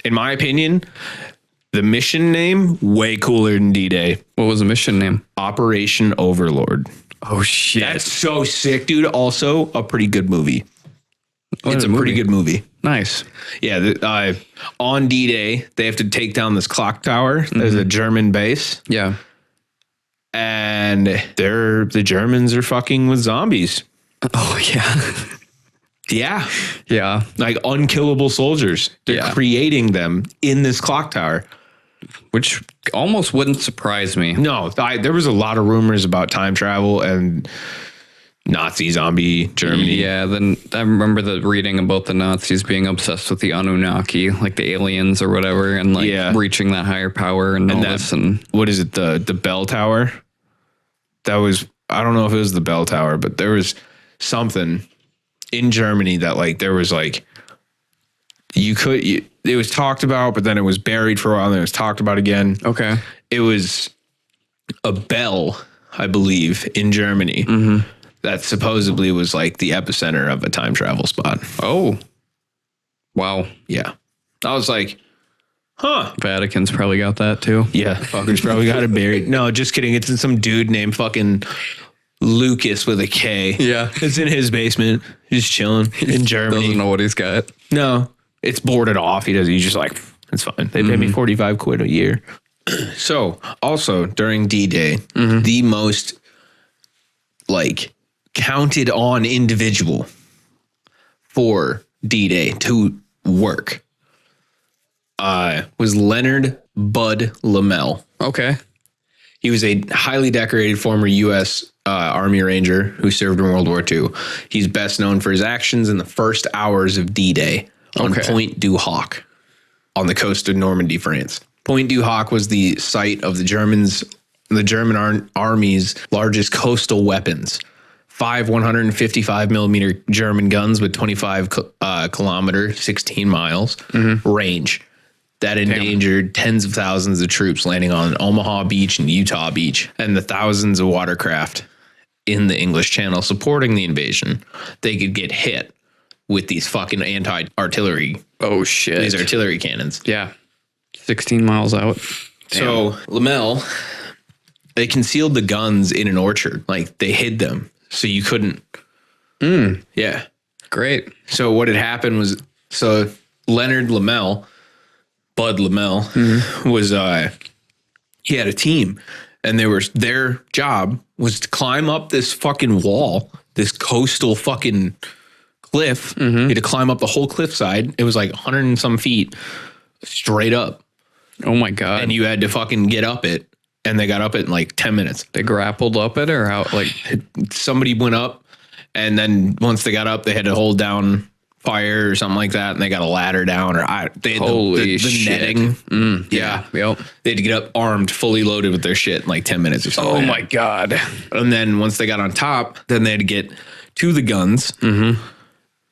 in my opinion, the mission name, way cooler than D-Day. What was the mission name? Operation Overlord. Oh, shit. That's so sick, dude. Also, a pretty good movie. It's a pretty good movie. Nice. Yeah. On D-Day, they have to take down this clock tower. There's a German base. Yeah. And the Germans are fucking with zombies. Oh, yeah. Yeah. Yeah. Like unkillable soldiers. They're creating them in this clock tower. Which almost wouldn't surprise me. No, there was a lot of rumors about time travel and Nazi zombie Germany. Yeah, then I remember the reading about the Nazis being obsessed with the Anunnaki, like the aliens or whatever, and like reaching that higher power and all this. And what is it? The bell tower? That was, I don't know if it was the bell tower, but there was something in Germany that like, there was like, it was talked about, but then it was buried for a while and then it was talked about again. Okay. It was a bell, I believe, in Germany. That supposedly was like the epicenter of a time travel spot. Oh, wow. Yeah. I was like, huh. Vatican's probably got that too. Yeah. Fuckers probably got it buried. No, just kidding. It's in some dude named fucking Lucas with a K. Yeah. It's in his basement. Just chilling in Germany. Doesn't know what he's got. No, it's boarded off. He's just like, it's fine. They pay me 45 quid a year. So also during D-Day, the most like counted on individual for D-Day to work was Leonard Bud Lamel. Okay. He was a highly decorated former U.S. Army Ranger who served in World War II. He's best known for his actions in the first hours of D-Day on Point du Hoc on the coast of Normandy, France. Point du Hoc was the site of the German army's largest coastal weapons. 5 155 millimeter German guns with 25 kilometer, 16 miles range that endangered tens of thousands of troops landing on Omaha Beach and Utah Beach, and the thousands of watercraft in the English Channel supporting the invasion. They could get hit with these fucking anti-artillery. Oh shit. These artillery cannons. Yeah. 16 miles out. Damn. So Lamel, they concealed the guns in an orchard. Like they hid them so you couldn't. Yeah. Great. So what had happened was, Leonard Lamel, Bud Lamel, was, he had a team and their job was to climb up this fucking wall, this coastal fucking cliff. You had to climb up the whole cliffside. It was like 100 and some feet straight up. Oh my God. And you had to fucking get up it. And they got up it in like 10 minutes. They grappled up it or how? Like somebody went up and then once they got up, they had to hold down fire or something like that. And they got a ladder down they had the netting. Yeah. Yep. They had to get up armed, fully loaded with their shit in like 10 minutes or something. Oh my God. And then once they got on top, then they had to get to the guns,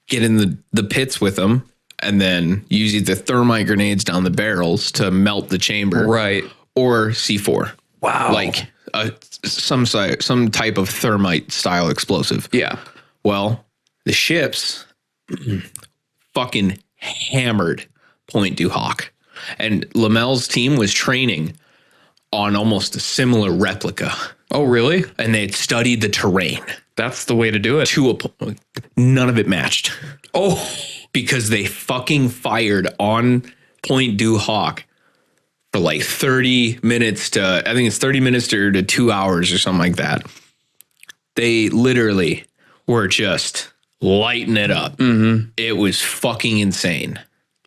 get in the pits with them, and then use either thermite grenades down the barrels to melt the chamber. Right. Or C4. Wow. Like some type of thermite style explosive. Yeah. Well, the ships fucking hammered Point du Hoc. And Lamel's team was training on almost a similar replica. Oh, really? And they had studied the terrain. That's the way to do it. To a point. None of it matched. Oh. Because they fucking fired on Point du Hoc for like 30 minutes to 2 hours or something like that. They literally were just lighting it up. It was fucking insane.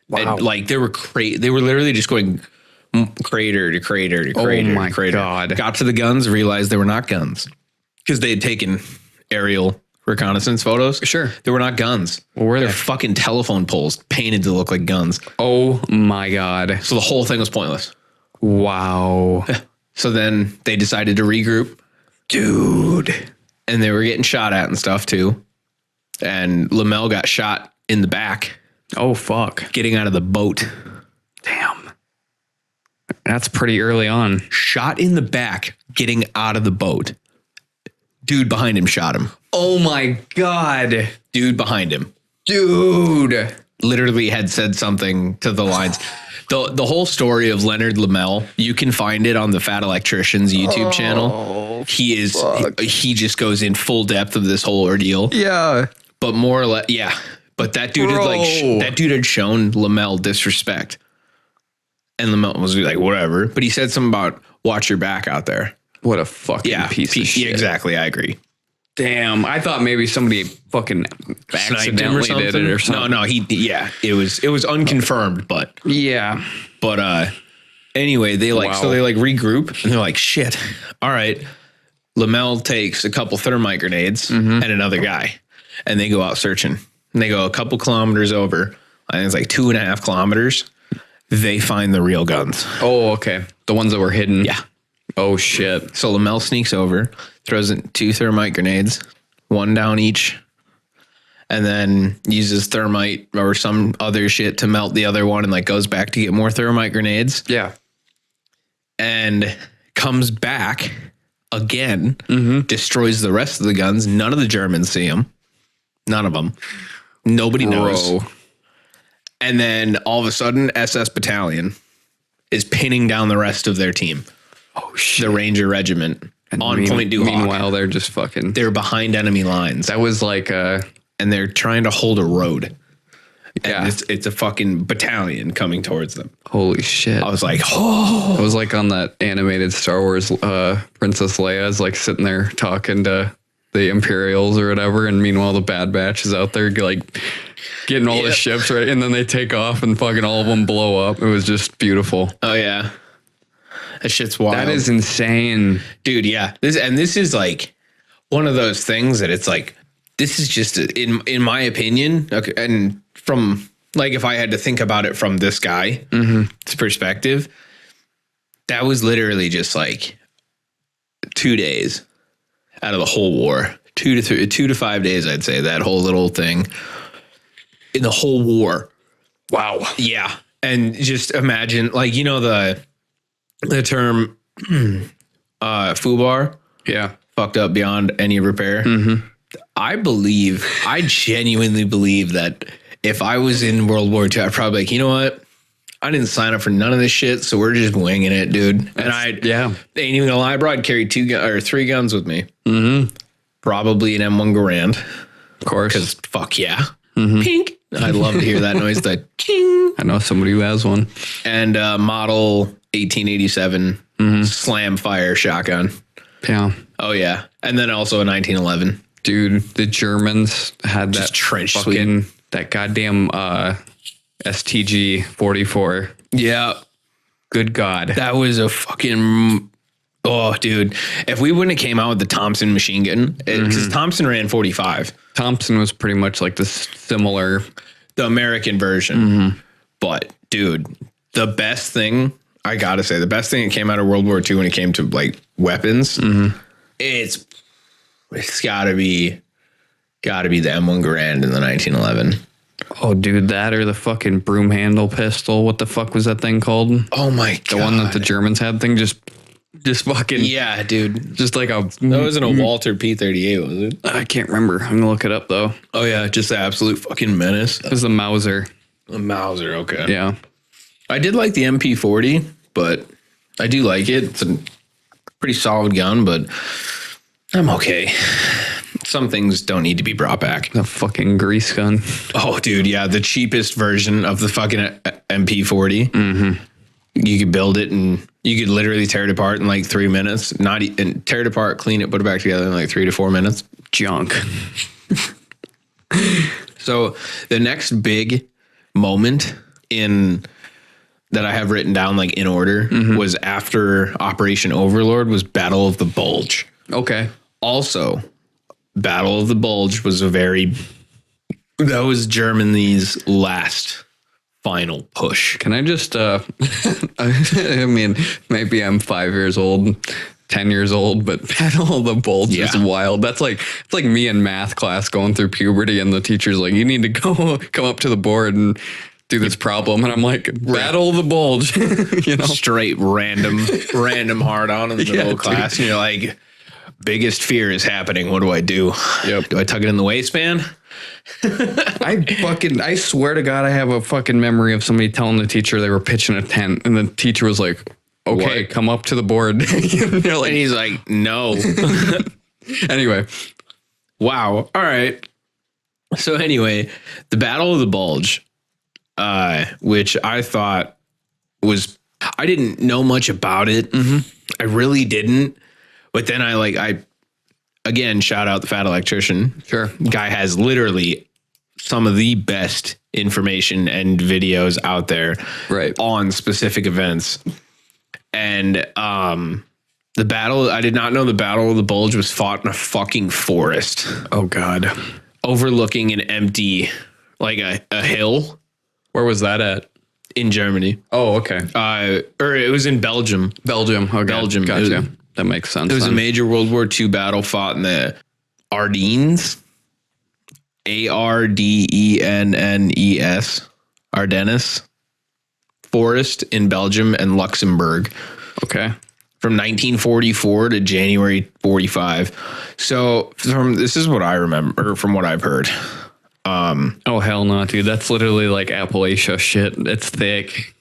Wow. And like they were literally just going crater to crater to crater. Oh my to crater. God. Got to the guns, realized they were not guns because they had taken aerial reconnaissance photos. Sure. They were not guns. What were they? They're fucking telephone poles painted to look like guns. Oh my God. So the whole thing was pointless. Wow. So then they decided to regroup. Dude. And they were getting shot at and stuff too. And Lamel got shot in the back. Oh, fuck. Getting out of the boat. Damn. That's pretty early on. Shot in the back, getting out of the boat. Dude behind him shot him. Oh my God. Dude behind him. Dude. Literally had said something to the lines. The whole story of Leonard Lamel, you can find it on the Fat Electrician's YouTube channel. He just goes in full depth of this whole ordeal. Yeah. But more or less, yeah. But that dude that dude had shown Lamel disrespect. And Lamel was like, whatever. But he said something about watch your back out there. What a fucking piece of shit. Yeah, exactly. I agree. Damn. I thought maybe somebody fucking accidentally did it or something. No, it was unconfirmed, but yeah. But anyway, they regroup and they're like, shit. All right. Lamel takes a couple thermite grenades and another guy, and they go out searching. And they go a couple kilometers over. I think it's like 2.5 kilometers. They find the real guns. Oh, okay. The ones that were hidden. Yeah. Oh shit. So Lamel sneaks over, throws in 2 thermite grenades, 1 down each, and then uses thermite or some other shit to melt the other one, and like goes back to get more thermite grenades. Yeah. And comes back again, destroys the rest of the guns. None of the Germans see him. None of them. Nobody knows. And then all of a sudden, SS Battalion is pinning down the rest of their team. Oh shit. The Ranger Regiment on Point du Hoc. Meanwhile, they're just fucking. They're behind enemy lines. That was like And they're trying to hold a road. Yeah. And it's a fucking battalion coming towards them. Holy shit. I was like, oh. It was like on that animated Star Wars, Princess Leia is like sitting there talking to the Imperials or whatever. And meanwhile, the Bad Batch is out there like getting all the ships right. And then they take off and fucking all of them blow up. It was just beautiful. Oh, yeah. That shit's wild. That is insane. Dude, yeah. This is like one of those things that it's like, this is just, in my opinion, okay, and from, like, if I had to think about it from this guy's perspective, that was literally just like 2 days out of the whole war. 2 to 5 days, I'd say, that whole little thing in the whole war. Wow. Yeah. And just imagine, like, you know, the term FUBAR? Yeah. Fucked up beyond any repair. I genuinely believe that if I was in World War II, I'd probably be like, you know what? I didn't sign up for none of this shit, so we're just winging it, dude. And I ain't even gonna lie, bro. I'd carry 3 guns with me. Probably an M1 Garand. Of course. Because fuck yeah. Pink. I'd love to hear that noise. That king. I know somebody who has one. And model 1887 slam fire shotgun. Yeah. Oh yeah. And then also a 1911. Dude, the Germans had Just that trench fucking, that goddamn STG 44. Yeah. Good God. That was a fucking, oh dude. If we wouldn't have came out with the Thompson machine gun, because Thompson ran 45. Thompson was pretty much like this similar. The American version. But dude, the best thing, I gotta say, the best thing that came out of World War II when it came to like weapons, it's gotta be the M1 Garand in the 1911. Oh, dude, that or the fucking broom handle pistol. What the fuck was that thing called? Oh my God. The one that the Germans had thing just fucking. Yeah, dude. Just like a. That wasn't a Walter P38, was it? I can't remember. I'm gonna look it up though. Oh yeah, just the absolute fucking menace. It was the Mauser. A Mauser, okay. Yeah. I did like the MP40, but I do like it. It's a pretty solid gun, but I'm okay. Some things don't need to be brought back. The fucking grease gun. Oh, dude, yeah. The cheapest version of the fucking MP40. You could build it and you could literally tear it apart in like 3 minutes. And tear it apart, clean it, put it back together in like 3 to 4 minutes. Junk. So the next big moment that I have written down like in order was after Operation Overlord was Battle of the Bulge. Okay. Also, Battle of the Bulge was that was Germany's last final push. Can I just, I mean, maybe I'm 5 years old, 10 years old, but Battle of the Bulge is wild. It's like me in math class going through puberty and the teacher's like, you need to come up to the board and do this problem. And I'm like, Battle of the Bulge, you know, straight random hard on in the middle of class. And you're like, biggest fear is happening. What do I do? Yep. Do I tuck it in the waistband? I swear to God, I have a fucking memory of somebody telling the teacher they were pitching a tent, and the teacher was like, okay, come up to the board. And he's like, no. Anyway. Wow. All right. So anyway, the Battle of the Bulge, which I thought I didn't know much about it. I really didn't. But then again, shout out the Fat Electrician. Sure. Guy has literally some of the best information and videos out there on specific events. And I did not know the Battle of the Bulge was fought in a fucking forest. Oh, God. Overlooking an empty, like a hill. Where was that at? In Germany. Oh, okay. Or it was in Belgium. Belgium. Okay. Belgium. Gotcha. That makes sense. It was a major World War II battle fought in the Ardennes. Ardennes. Ardennes. Forest in Belgium and Luxembourg. Okay. From 1944 to January 45. So this is what I remember from what I've heard. Oh, hell no, dude. That's literally like Appalachia shit. It's thick.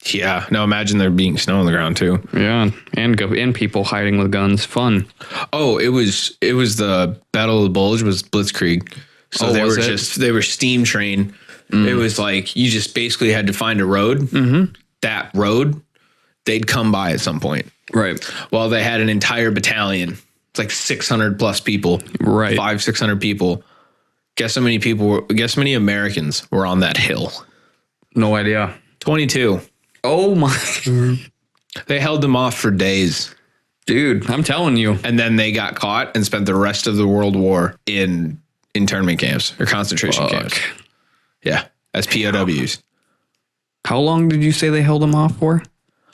Yeah. Now imagine there being snow on the ground too. Yeah. And people hiding with guns. Fun. Oh, it was the Battle of the Bulge was Blitzkrieg. So they were steam train. It was like you just basically had to find a road. Mm-hmm. That road, they'd come by at some point. Right. Well, they had an entire battalion. It's like 600 plus people. Right. 600 people. Guess how many Americans were on that hill? No idea. 22. Oh my. They held them off for days. Dude, I'm telling you. And then they got caught and spent the rest of the World War in internment camps or concentration camps. Yeah, as POWs. How long did you say they held them off for?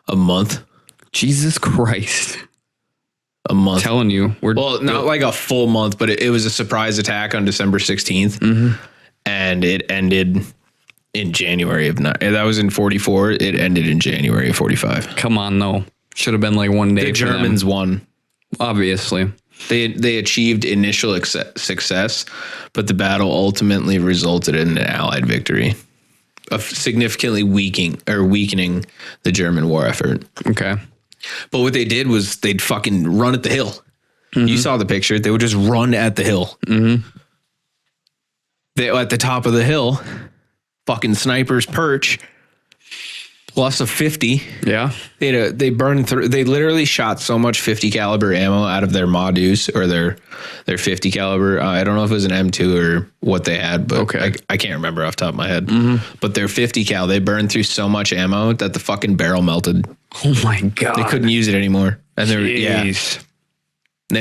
A month. Jesus Christ. A month. I'm telling you. Not like a full month, but it was a surprise attack on December 16th. Mm-hmm. And it ended in January of... That was in 44. It ended in January of 45. Come on, though. Should have been like one day. The Germans won. Obviously. They achieved initial success, but the battle ultimately resulted in an Allied victory of significantly weakening the German war effort. Okay. But what they did was they'd fucking run at the hill. Mm-hmm. You saw the picture. They would just run at the hill. Mm-hmm. They at the top of the hill, fucking snipers perch, plus a 50. Yeah. They burned through. They literally shot so much 50 caliber ammo out of their Modus or their 50 caliber. I don't know if it was an M2 or what they had, but okay. I can't remember off the top of my head. Mm-hmm. But their 50 cal, they burned through so much ammo that the fucking barrel melted. Oh my God. They couldn't use it anymore. And they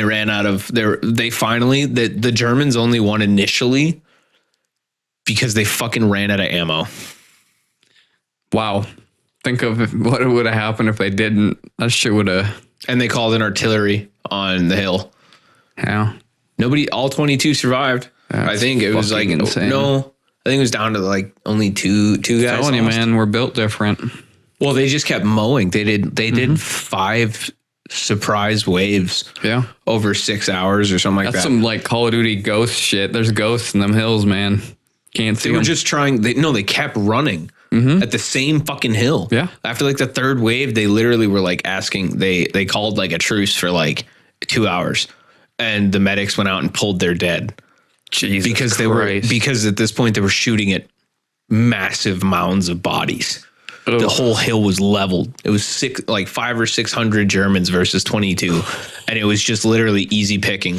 ran out of the Germans only won initially because they fucking ran out of ammo. Wow. Think of what would have happened if they didn't. That shit would have. And they called in artillery on the hill. Yeah. All 22 survived. That's I think it was like, insane. No, I think it was down to like only two guys. I'm telling you, man, we're built different. Well, they just kept mowing. They did 5 surprise waves. Yeah. Over 6 hours or something like that. That's some like Call of Duty ghost shit. There's ghosts in them hills, man. Can't see They were them. just trying. They kept running. Mm-hmm. At the same fucking hill. Yeah. After like the third wave, they literally were like asking, they called like a truce for like 2 hours and the medics went out and pulled their dead. Jesus because at this point they were shooting at massive mounds of bodies. Ugh. The whole hill was leveled. It was 500 or 600 Germans versus 22. And it was just literally easy picking.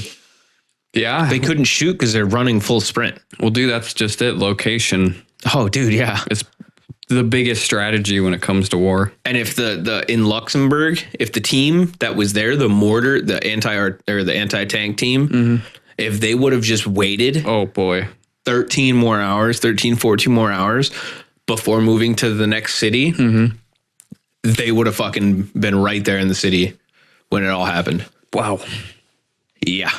Yeah. They couldn't shoot because they're running full sprint. Well, dude, that's just it. Location. Oh, dude. Yeah. It's the biggest strategy when it comes to war. And if in Luxembourg, if the team that was there, the mortar, the anti-tank team, mm-hmm. if they would have just waited, oh boy, 14 more hours before moving to the next city, mm-hmm. they would have fucking been right there in the city when it all happened. Wow. Yeah.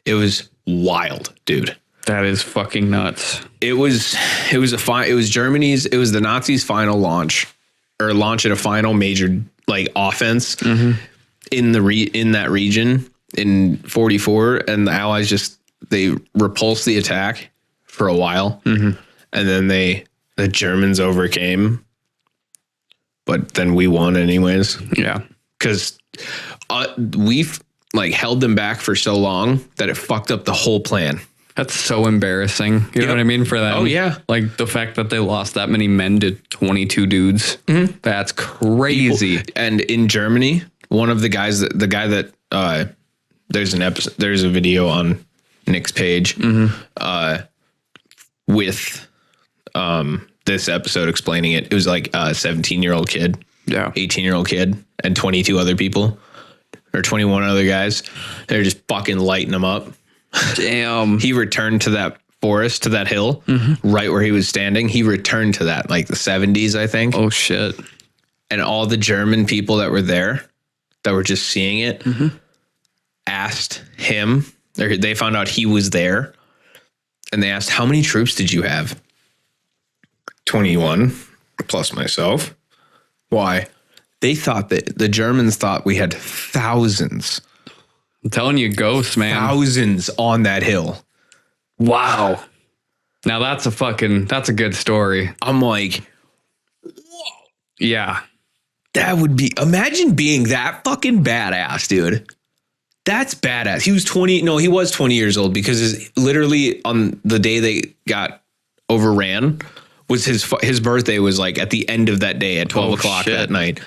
It was wild, dude. That is fucking nuts. It was the Nazis' final launch at a final major like offense mm-hmm. in that region in 44, and the Allies they repulsed the attack for a while, mm-hmm. and then the Germans overcame, but then we won anyways. Yeah, because we've like held them back for so long that it fucked up the whole plan. That's so embarrassing. You know what I mean? For them. Oh, yeah. Like the fact that they lost that many men to 22 dudes. Mm-hmm. That's crazy. And in Germany, one of the guy that there's a video on Nick's page mm-hmm. With this episode explaining it. It was like a 17-year-old kid, 18-year-old kid, and 22 other people. or 21 other guys. They're just fucking lighting him up. Damn. He returned to that forest, to that hill, right where he was standing. He returned to that, like the 70s, I think. Oh, shit. And all the German people that were there, that were just seeing it, asked him, or they found out he was there. And they asked, how many troops did you have? 21, plus myself. Why? They thought that the Germans thought we had thousands. I'm telling you, ghosts, man. Thousands on that hill. Wow. Now that's a good story. I'm like, Yeah. that would be, imagine being that fucking badass, dude. That's badass. He was 20 years old because literally on the day they got overran was his birthday was like at the end of that day at 12 o'clock that night.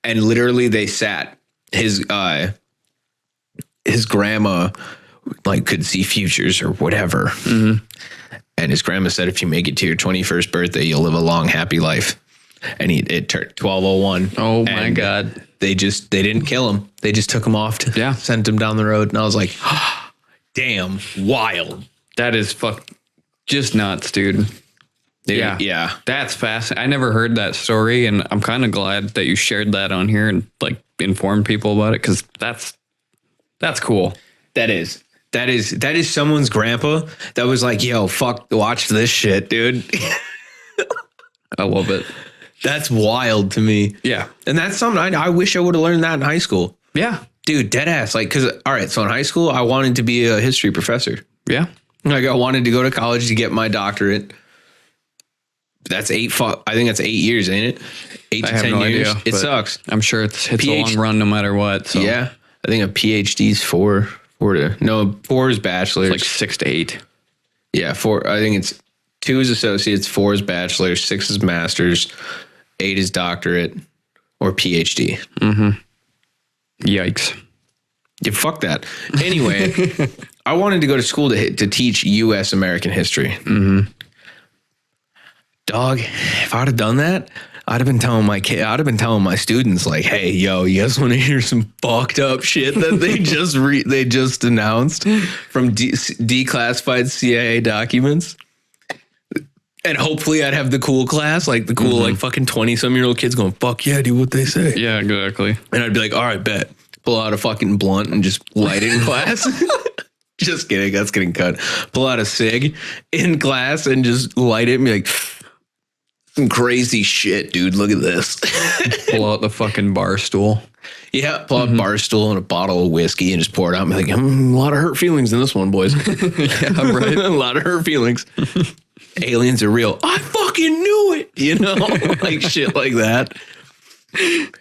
And literally they sat, his grandma like could see futures or whatever. And his grandma said, if you make it to your 21st birthday, you'll live a long, happy life. And it turned 12:01. Oh my God. They didn't kill him. They just took him off sent him down the road. And I was like, damn, wild. That is just nuts, dude. Yeah. That's fast. I never heard that story, and I'm kind of glad that you shared that on here and like informed people about it, because that's cool. That is someone's grandpa that was like, yo, fuck, watch this shit, dude. I love it. That's wild to me. Yeah. And that's something I wish I would have learned that in high school. Yeah. Dude, dead ass. Like, cause all right. So in high school, I wanted to be a history professor. Yeah. Like I wanted to go to college to get my doctorate. That's I think that's 8 years, ain't it? 8 to 10 years. Idea, it sucks. I'm sure it's a long run no matter what. So. Yeah. I think a PhD is 4 is bachelor's. It's like 6 to 8. Yeah. 4. I think it's 2 is associates, 4 is bachelor's, 6 is master's, 8 is doctorate or PhD. Yikes. Yeah, fuck that. Anyway, I wanted to go to school to teach U.S. American history. Dog, if I'd have done that, I'd have been telling my students like, hey, yo, you guys want to hear some fucked up shit that they just announced from declassified CIA documents? And hopefully I'd have the cool class, like the cool, like fucking 20-some-year-old kids going, fuck yeah, do what they say. Yeah, exactly. And I'd be like, all right, bet. Pull out a fucking blunt and just light it in class. Just kidding. That's getting cut. Pull out a cig in class and just light it and be like, some crazy shit, dude. Look at this. Pull out the fucking bar stool. Yeah, pull out a bar stool and a bottle of whiskey and just pour it out and be like, a lot of hurt feelings in this one, boys. Yeah, right. A lot of hurt feelings. Aliens are real. I fucking knew it, you know, like shit like that.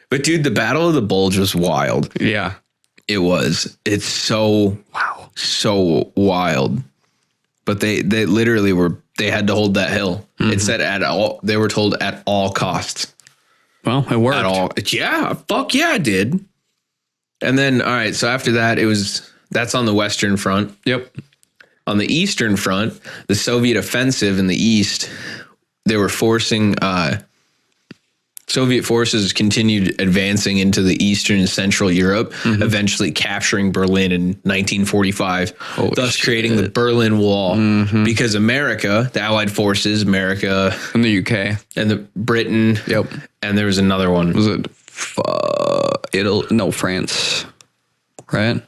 But dude, the Battle of the Bulge was wild. Yeah, it was. It's so so wild. But they literally they had to hold that hill. It said they were told at all costs. Well, it worked. At all. Yeah, fuck yeah, it did. And then all right, so after that, that's on the Western Front. Yep. On the Eastern Front, the Soviet offensive in the East, they were forcing, Soviet forces continued advancing into the Eastern and Central Europe, eventually capturing Berlin in 1945, thus creating the Berlin Wall. Because America, the Allied forces, America. And the UK. And the Britain. Yep. And there was another one. Was it Italy? No, France. Right?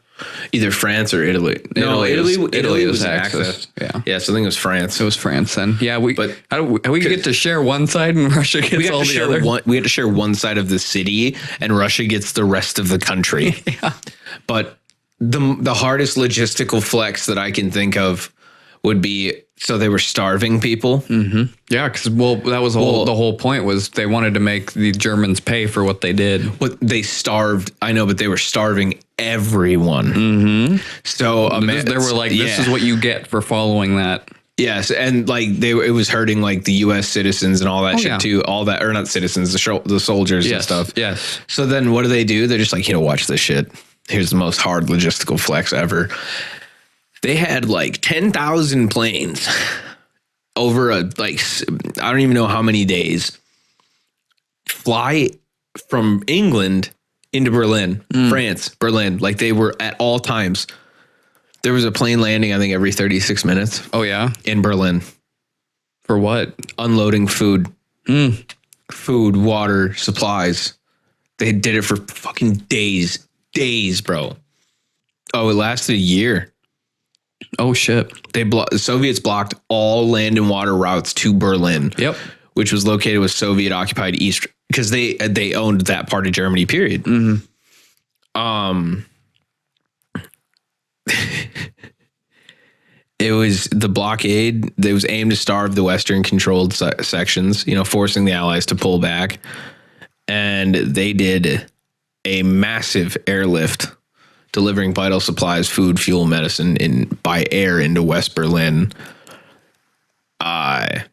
Either France or Italy. Italy was Axis. Yeah. Yeah, so I think it was France. It was France then. Yeah, we get to share one side and Russia gets all the other. We had to share one side of the city and Russia gets the rest of the country. Yeah. But the hardest logistical flex that I can think of would be, so they were starving people. Yeah, because that was the whole point was they wanted to make the Germans pay for what they did. What they starved, I know, but they were starving everyone. So they were like, this is what you get for following that. Yes, and like it was hurting like the U.S. citizens and all that shit too. All that, or not citizens, the soldiers and stuff. Yes. So then what do? They're just like, watch this shit. Here's the most hard logistical flex ever. They had like 10,000 planes over I don't even know how many days, fly from England into Berlin, France, Berlin. Like they were at all times. There was a plane landing, I think, every 36 minutes. Oh, yeah? In Berlin. For what? Unloading food. Food, water, supplies. They did it for fucking days. Days, bro. Oh, it lasted a year. Oh, shit. The Soviets blocked all land and water routes to Berlin. Yep. Which was located with Soviet-occupied East, because they owned that part of Germany, period. It was the blockade that was aimed to starve the Western controlled sections, forcing the Allies to pull back. And they did a massive airlift, delivering vital supplies, food, fuel, medicine by air into West Berlin. The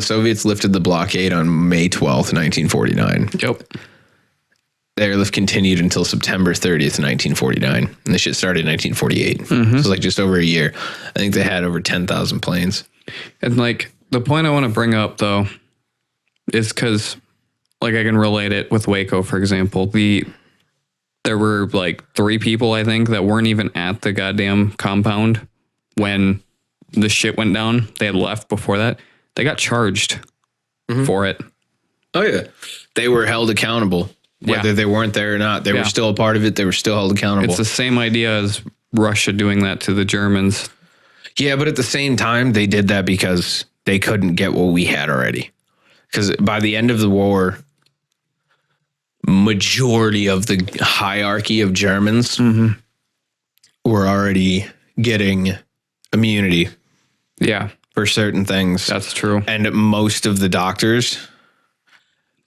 Soviets lifted the blockade on May 12th, 1949. Yep. The airlift continued until September 30th, 1949. And this shit started in 1948. So it was like just over a year. I think they had over 10,000 planes. And like the point I want to bring up though is because like I can relate it with Waco, for example. There were like 3 people, I think, that weren't even at the goddamn compound when the shit went down. They had left before that. They got charged for it. Oh yeah. They were held accountable. Whether they weren't there or not, they were still a part of it. They were still held accountable. It's the same idea as Russia doing that to the Germans. Yeah, but at the same time, they did that because they couldn't get what we had already. Because by the end of the war, majority of the hierarchy of Germans were already getting immunity. Yeah. For certain things. That's true. And most of the doctors...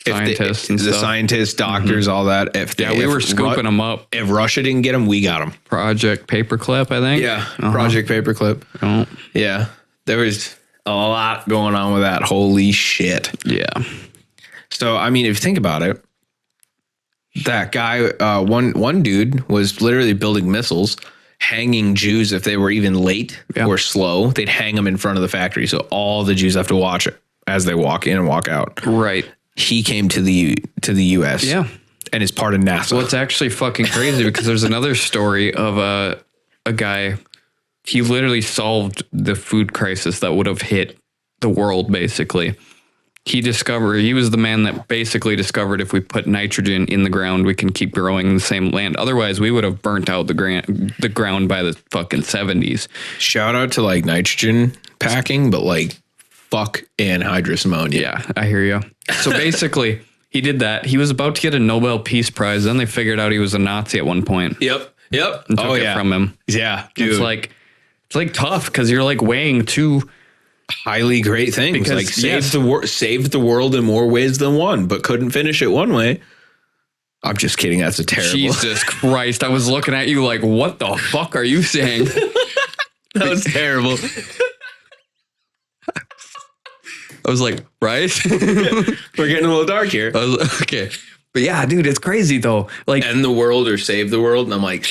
Scientists, doctors, all that. We were scooping them up. If Russia didn't get them, we got them. Project Paperclip, I think. Yeah, Project Paperclip. Oh. Yeah, there was a lot going on with that. Holy shit. Yeah. So, I mean, if you think about it, that guy, one dude was literally building missiles, hanging Jews if they were even late or slow. They'd hang them in front of the factory. So all the Jews have to watch it as they walk in and walk out. Right. He came to the U.S. Yeah. And is part of NASA. Well, it's actually fucking crazy because there's another story of a guy. He literally solved the food crisis that would have hit the world, basically. He was the man that basically discovered if we put nitrogen in the ground, we can keep growing the same land. Otherwise, we would have burnt out the ground by the fucking 70s. Shout out to like nitrogen packing, but like fuck anhydrous ammonia. Yeah, I hear you. So basically, he did that. He was about to get a Nobel Peace Prize. Then they figured out he was a Nazi at one point. Yep. And took it from him. Yeah, dude. It's like tough because you're like weighing two highly great things. Because, like saved the world in more ways than one, but couldn't finish it one way. I'm just kidding. That's a terrible. Jesus Christ! I was looking at you like, what the fuck are you saying? That was terrible. I was like, right? We're getting a little dark here. Okay. But yeah, dude, it's crazy though. Like, end the world or save the world. And I'm like,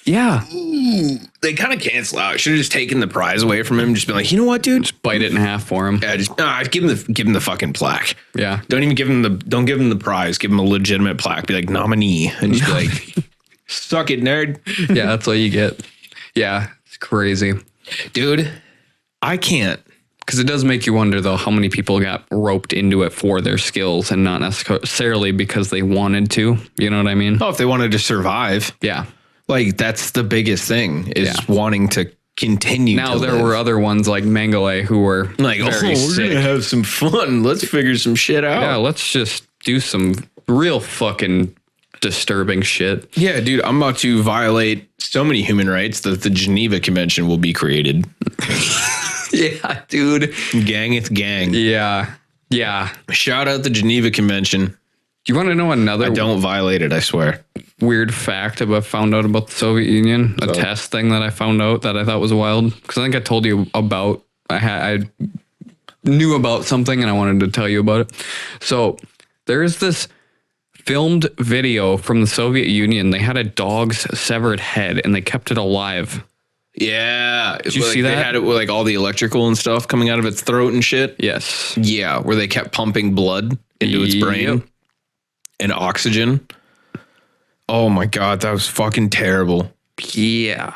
yeah. Ooh, they kind of cancel out. Should have just taken the prize away from him. Just been like, you know what, dude? Just bite it in half for him. Yeah, just give him the fucking plaque. Yeah. Don't give him the prize. Give him a legitimate plaque. Be like nominee. And just be like, suck it, nerd. Yeah, that's what you get. Yeah, it's crazy. Dude, I can't. Because it does make you wonder, though, how many people got roped into it for their skills and not necessarily because they wanted to. You know what I mean? Oh, if they wanted to survive. Yeah. Like, that's the biggest thing is wanting to continue. Now, there were other ones like Mengele who were like, very sick. We're going to have some fun. Let's figure some shit out. Yeah, let's just do some real fucking disturbing shit. Yeah, dude, I'm about to violate so many human rights that the Geneva Convention will be created. Yeah, dude. Gangeth gang. Yeah. Yeah. Shout out the Geneva Convention. Do you want to know another? I don't violate it, I swear. Weird fact found out about the Soviet Union. A test thing that I found out that I thought was wild. Because I think I told you about, I knew about something and I wanted to tell you about it. So there is this filmed video from the Soviet Union. They had a dog's severed head and they kept it alive. Yeah. Did you see that? They had it with like all the electrical and stuff coming out of its throat and shit. Yes. Yeah. Where they kept pumping blood into its brain. and oxygen. Oh my God, that was fucking terrible. Yeah.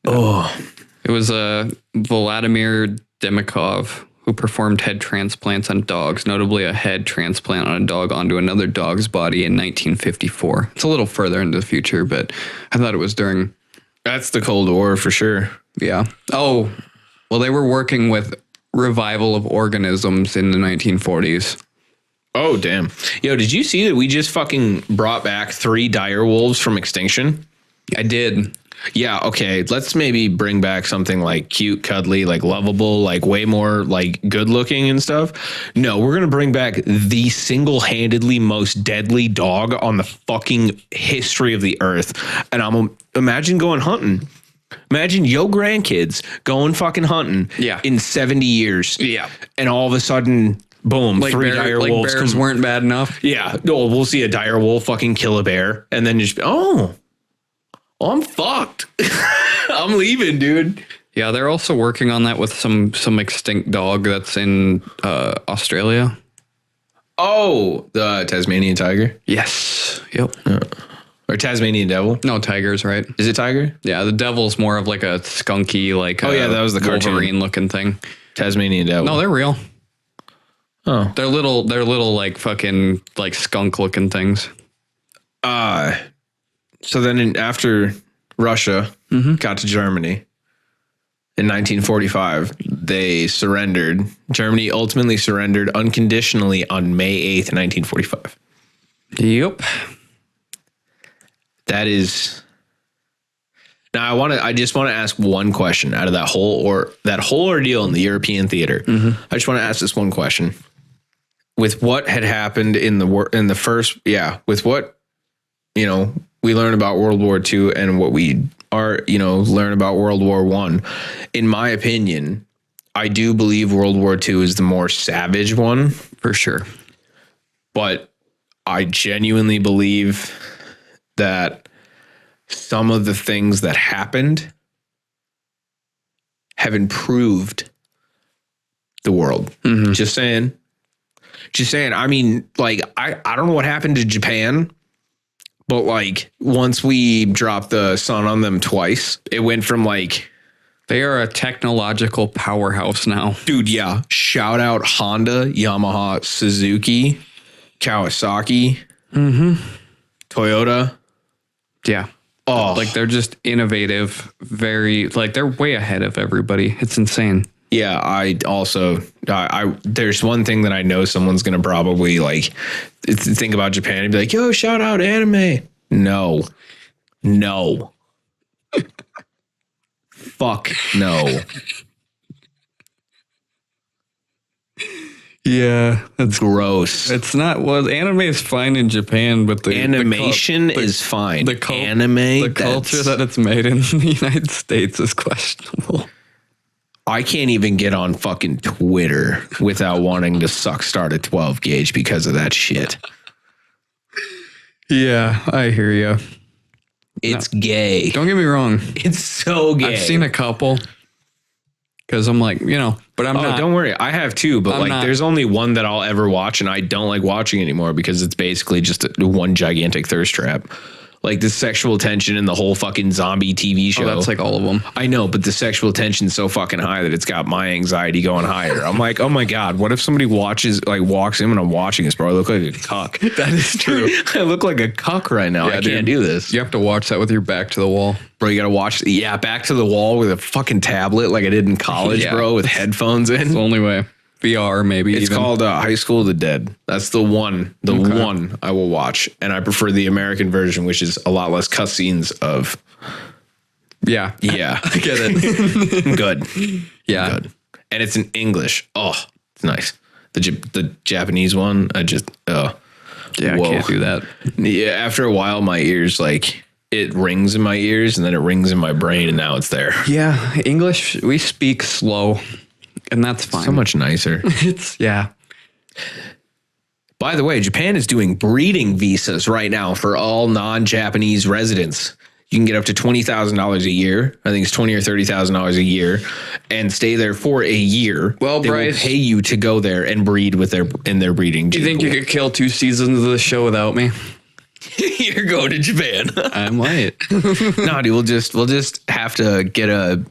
Oh, It was Vladimir Demikov who performed head transplants on dogs, notably a head transplant on a dog onto another dog's body in 1954. It's a little further into the future, but I thought it was during... that's the Cold War for sure. Yeah. Oh, well, they were working with revival of organisms in the 1940s. Oh, damn. Yo, did you see that we just fucking brought back 3 dire wolves from extinction? I did. Yeah, okay. Let's maybe bring back something like cute, cuddly, like lovable, like way more like good looking and stuff. No, we're going to bring back the single-handedly most deadly dog on the fucking history of the earth. And imagine going hunting. Imagine your grandkids going fucking hunting in 70 years. Yeah. And all of a sudden, boom, Like 3 dire wolves. bears weren't bad enough. Yeah. No, we'll see a dire wolf fucking kill a bear and then just, I'm fucked. I'm leaving, dude. Yeah, they're also working on that with some extinct dog that's in Australia. Oh, the Tasmanian tiger? Yes. Yep. Or Tasmanian devil? No, tigers, right? Is it tiger? Yeah, the devil's more of like a skunky, like that was the cartoon. Wolverine looking thing. Tasmanian devil. No, they're real. Oh. They're little like fucking like skunk looking things. So then after Russia got to Germany in 1945, they surrendered. Germany ultimately surrendered unconditionally on May 8th, 1945. Yep. That is. Now I just want to ask one question out of that whole ordeal in the European theater. I just want to ask this one question. With what had happened with what, we learn about World War II and what we learn about World War I. In my opinion, I do believe World War II is the more savage one. For sure. But I genuinely believe that some of the things that happened have improved the world. Just saying. I mean, like, I don't know what happened to Japan, but like once we dropped the sun on them twice, it went from like, they are a technological powerhouse now. Dude, yeah. Shout out Honda, Yamaha, Suzuki, Kawasaki, Toyota. Yeah. Oh, Like they're just innovative, they're way ahead of everybody. It's insane. yeah. I also, there's one thing that I know someone's going to probably like think about Japan and be like, yo, shout out anime. No. Fuck no. Yeah, That's gross. it's not. Well, anime is fine in Japan, but the Animation is fine. The culture that it's made in the United States is questionable. I can't even get on fucking Twitter without wanting to start a 12 gauge because of that shit. Yeah, I hear you. It's gay. Don't get me wrong. It's so gay. I've seen a couple because I'm like, but I'm not. Don't worry. I have too, but I'm not. there's only one that I'll ever watch and I don't like watching anymore because it's basically just one gigantic thirst trap. Like the sexual tension in the whole fucking zombie TV show. Oh, that's like all of them. I know, but the sexual tension's so fucking high that it's got my anxiety going higher. I'm like, oh my God, what if somebody walks in when I'm watching this, bro? I look like a cuck. That is true. I look like a cuck right now. Yeah, I can't dude. do this. You have to watch that with your back to the wall. Bro, you got to watch, back to the wall with a fucking tablet like I did in college, Yeah. bro, with headphones in. It's the only way. VR, maybe. It's even. called High School of the Dead. That's the one one I will watch. And I prefer the American version, which is a lot less cutscenes of. Yeah. Yeah. I get it. Good. Yeah. Good. And it's in English. Oh, it's nice. The Japanese one, I just, Yeah, I can't do that. Yeah, after a while, my ears, like, it rings in my ears and then it rings in my brain and now it's there. Yeah, English, we speak slow, and that's fine. So much nicer. Yeah. By the way, Japan is doing breeding visas right now for all non-Japanese residents. You can get up to $20,000 a year. I think it's $20,000 or $30,000 a year, and stay there for a year. Well, they Bryce, will pay you to go there and breed with their breeding. Do you think you could kill 2 seasons of the show without me? You're going to Japan? I might. No, dude, we'll just have to get a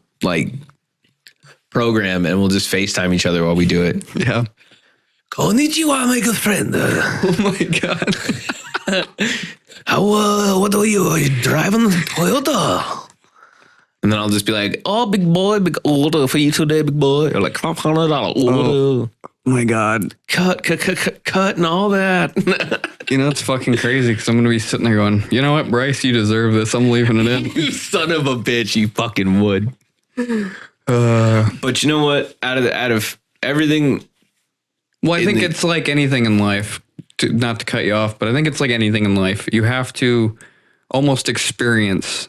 program, and we'll just FaceTime each other while we do it. Yeah. Konnichiwa, my good friend. Oh my god. How? What are you driving Toyota? And then I'll just be like, "Oh, big boy, big order for you today, big boy." Or like $500 order. Oh my god. Cut, and all that. You know, it's fucking crazy because I'm going to be sitting there going, you know what, Bryce, you deserve this. I'm leaving it in. You son of a bitch, you fucking would. But you know what? Out of everything. Well, I think it's like anything in life, not to cut you off, but I think it's like anything in life. You have to almost experience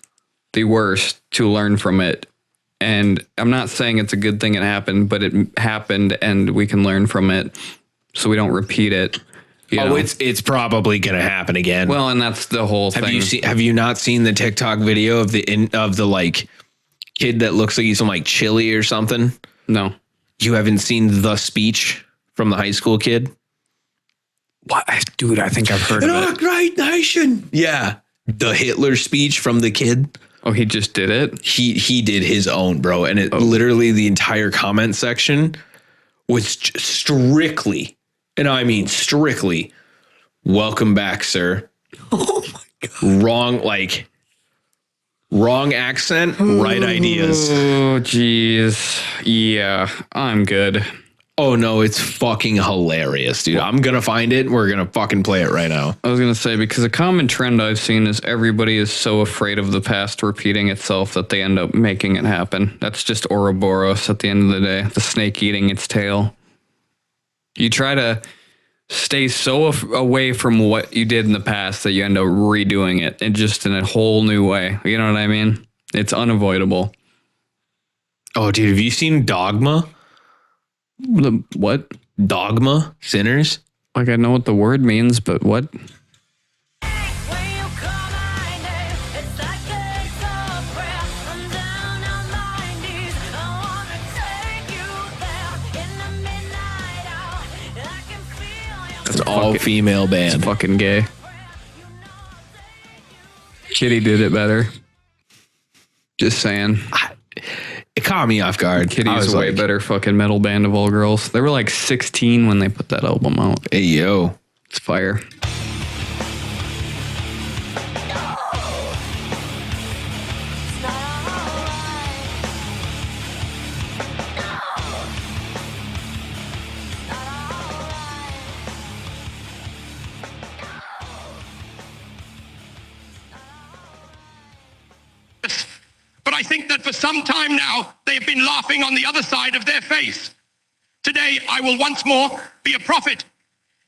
the worst to learn from it. And I'm not saying it's a good thing it happened, but it happened and we can learn from it so we don't repeat it. You know? It's probably going to happen again. Well, and that's the whole thing. Have you not seen the TikTok video of the like kid that looks like he's from like Chile or something? No. You haven't seen the speech from the high school kid? What? Dude, I think I've heard of it. Great nation. Yeah. The Hitler speech from the kid. Oh, he just did it? He did his own, bro. And it literally the entire comment section was strictly, and I mean strictly, welcome back, sir. Oh my God. Wrong accent, right ideas. Oh, geez. Yeah, I'm good. Oh no, it's fucking hilarious, dude. I'm going to find it. We're going to fucking play it right now. I was going to say, because a common trend I've seen is everybody is so afraid of the past repeating itself that they end up making it happen. That's just Ouroboros at the end of the day. The snake eating its tail. You try to stay so away from what you did in the past that you end up redoing it and just in a whole new way. You know what I mean? It's unavoidable. Oh, dude, have you seen Dogma? The what? Dogma? Sinners? Like, I know what the word means, but what? It's all female band. It's fucking gay. Kitty did it better. Just saying. It caught me off guard. Kitty's a way better fucking metal band of all girls. They were like 16 when they put that album out. Hey, yo. It's fire. But I think that for some time now, they have been laughing on the other side of their face. Today, I will once more be a prophet.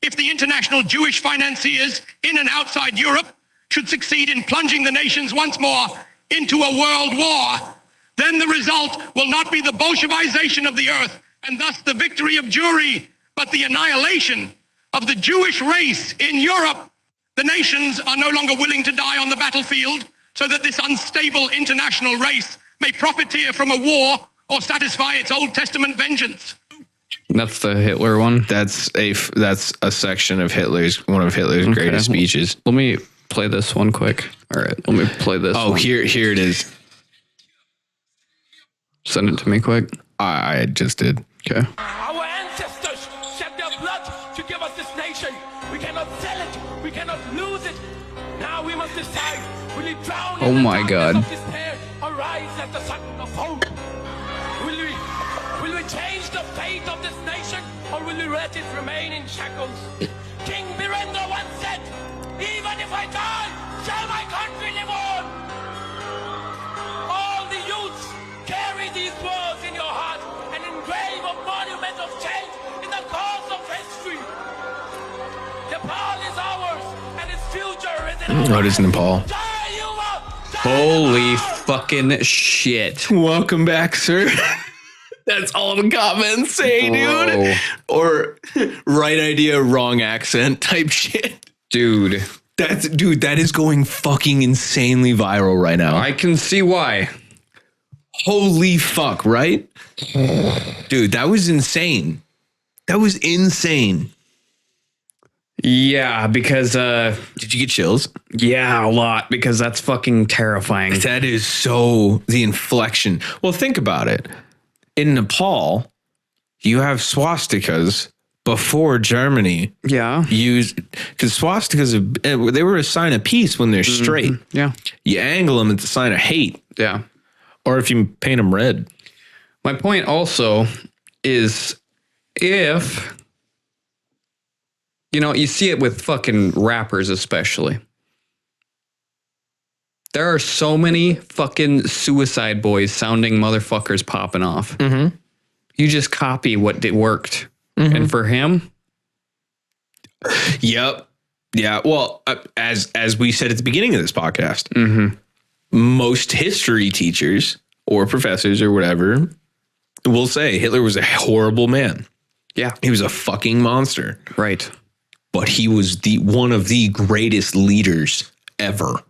If the international Jewish financiers in and outside Europe should succeed in plunging the nations once more into a world war, then the result will not be the Bolshevization of the earth and thus the victory of Jewry, but the annihilation of the Jewish race in Europe. The nations are no longer willing to die on the battlefield so that this unstable international race may profiteer from a war or satisfy its Old Testament vengeance. That's the Hitler one. That's a section of one of Hitler's greatest speeches. Let me play this one quick. All right, let me play this. Oh, one. here it is. Send it to me quick. I just did. Okay. Our ancestors shed their blood to give us this nation. We cannot sell it. We cannot lose it. Now we must decide. Will we drown Oh in my the God. darkness of despair or rise at the sun of hope? Will we change the fate of this nation or will we let it remain in shackles? King Birendra once said, even if I die, shall my country live on? All the youths, carry these words in your heart and engrave a monument of change in the course of history. Nepal is ours and its future is in our Oh, it is Nepal. Die, Yuva! Die, Holy Nepal! fucking shit. Welcome back, sir. That's all the comments say, dude. Or right idea, wrong accent type shit. Dude. That is going fucking insanely viral right now. I can see why. Holy fuck, right? Dude, that was insane. That was insane. Yeah, because Did you get chills? yeah, a lot, because that's fucking terrifying. That is so the inflection. Well, think about it. In Nepal, you have swastikas before Germany Yeah. used, because swastikas, they were a sign of peace when they're straight. Yeah. You angle them, it's a sign of hate. Yeah. Or if you paint them red. My point also is if, you see it with fucking rappers especially. There are so many fucking suicide boys sounding motherfuckers popping off. Mm-hmm. You just copy what worked. Mm-hmm. And for him. Yep. Yeah. Well, as we said at the beginning of this podcast, Mm-hmm. most history teachers or professors or whatever will say Hitler was a horrible man. Yeah. He was a fucking monster. Right. But he was one of the greatest leaders ever.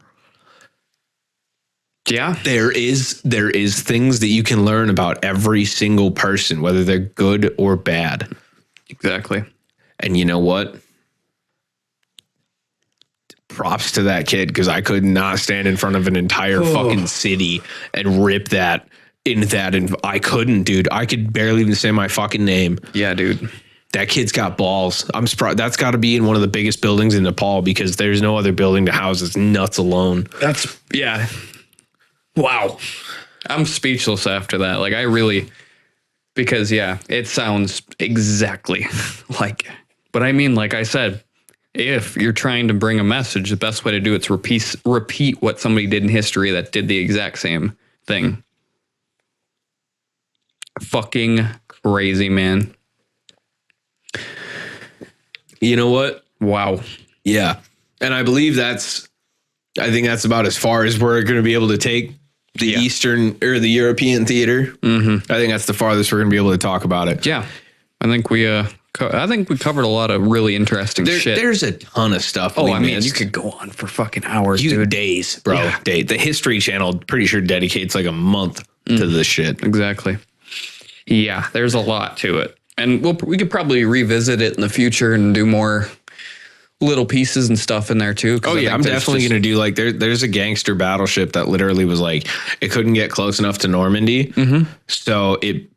Yeah. There is things that you can learn about every single person, whether they're good or bad. Exactly. And you know what? Props to that kid, because I could not stand in front of an entire fucking city and rip that into that. And I couldn't, dude. I could barely even say my fucking name. Yeah, dude. That kid's got balls. I'm surprised. That's got to be in one of the biggest buildings in Nepal, because there's no other building to house this nuts alone. Yeah. Wow. I'm speechless after that. Like, I really, because yeah, it sounds exactly like, but I mean, like I said, if you're trying to bring a message, the best way to do it is repeat what somebody did in history that did the exact same thing. Fucking crazy, man. You know what? Wow. Yeah. And I believe I think that's about as far as we're going to be able to take the Eastern or the European theater. Mm-hmm. I think that's the farthest we're going to be able to talk about it. Yeah. I think we covered a lot of really interesting shit. There's a ton of stuff. Oh, I mean, you could go on for fucking hours, dude. Days, bro. Yeah. The History Channel, pretty sure, dedicates like a month to this shit. Exactly. Yeah, there's a lot to it. And we could probably revisit it in the future and do more little pieces and stuff in there too. Oh yeah, I'm definitely going to do like there's a gangster battleship that literally was like, it couldn't get close enough to Normandy. Mm-hmm. So it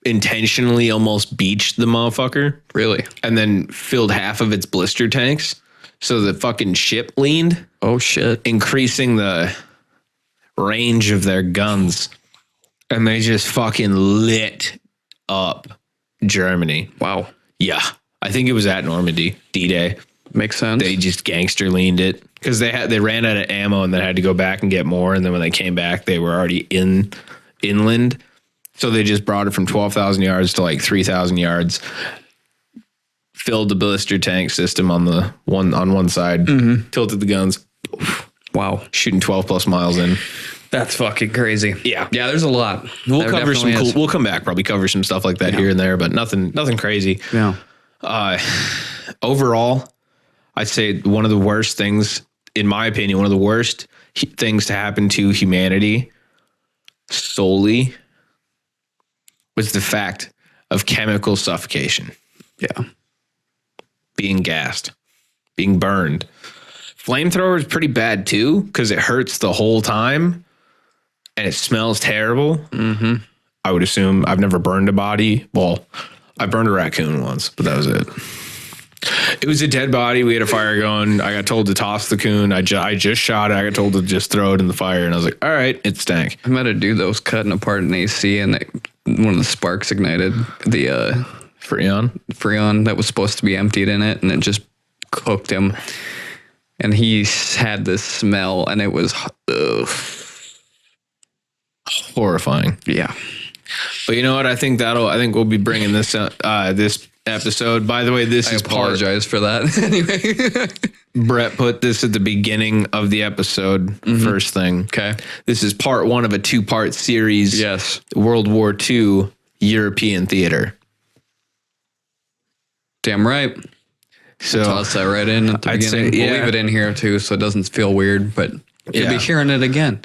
intentionally almost beached the motherfucker. Really? And then filled half of its blister tanks. So the fucking ship leaned. Oh shit. Increasing the range of their guns. And they just fucking lit up Germany. Wow. Yeah. I think it was at Normandy, D-Day. Makes sense. They just gangster leaned it because they ran out of ammo and then had to go back and get more. And then when they came back, they were already inland. So they just brought it from 12,000 yards to like 3,000 yards. Filled the blister tank system on one side, tilted the guns. Wow. Shooting 12 plus miles in. That's fucking crazy. Yeah. Yeah, there's a lot. We'll cover some cool, we'll come back, probably cover some stuff like that here and there, but nothing crazy. Yeah. Overall, I'd say one of the worst things, in my opinion, one of the worst things to happen to humanity solely was the fact of chemical suffocation. Yeah. Being gassed, being burned. Flamethrower is pretty bad too, because it hurts the whole time and it smells terrible. Mm-hmm. I would assume. I've never burned a body. Well, I burned a raccoon once, but that was it. It was a dead body. We had a fire going. I got told to toss the coon. I just shot it. I got told to just throw it in the fire. And I was like, all right, it stank. I met a dude that was cutting apart an AC and one of the sparks ignited the Freon that was supposed to be emptied in it. And it just cooked him. And he had this smell and it was horrifying. Yeah. But you know what? I think we'll be bringing this this episode. By the way, I apologize for that. Anyway, Brett put this at the beginning of the episode. First thing. Okay. This is part 1 of a 2-part series. Yes. World War II European Theater. Damn right. So Toss that right in at the I'd say, beginning. We'll yeah. leave it in here too, so it doesn't feel weird, but you'll Yeah. be hearing it again.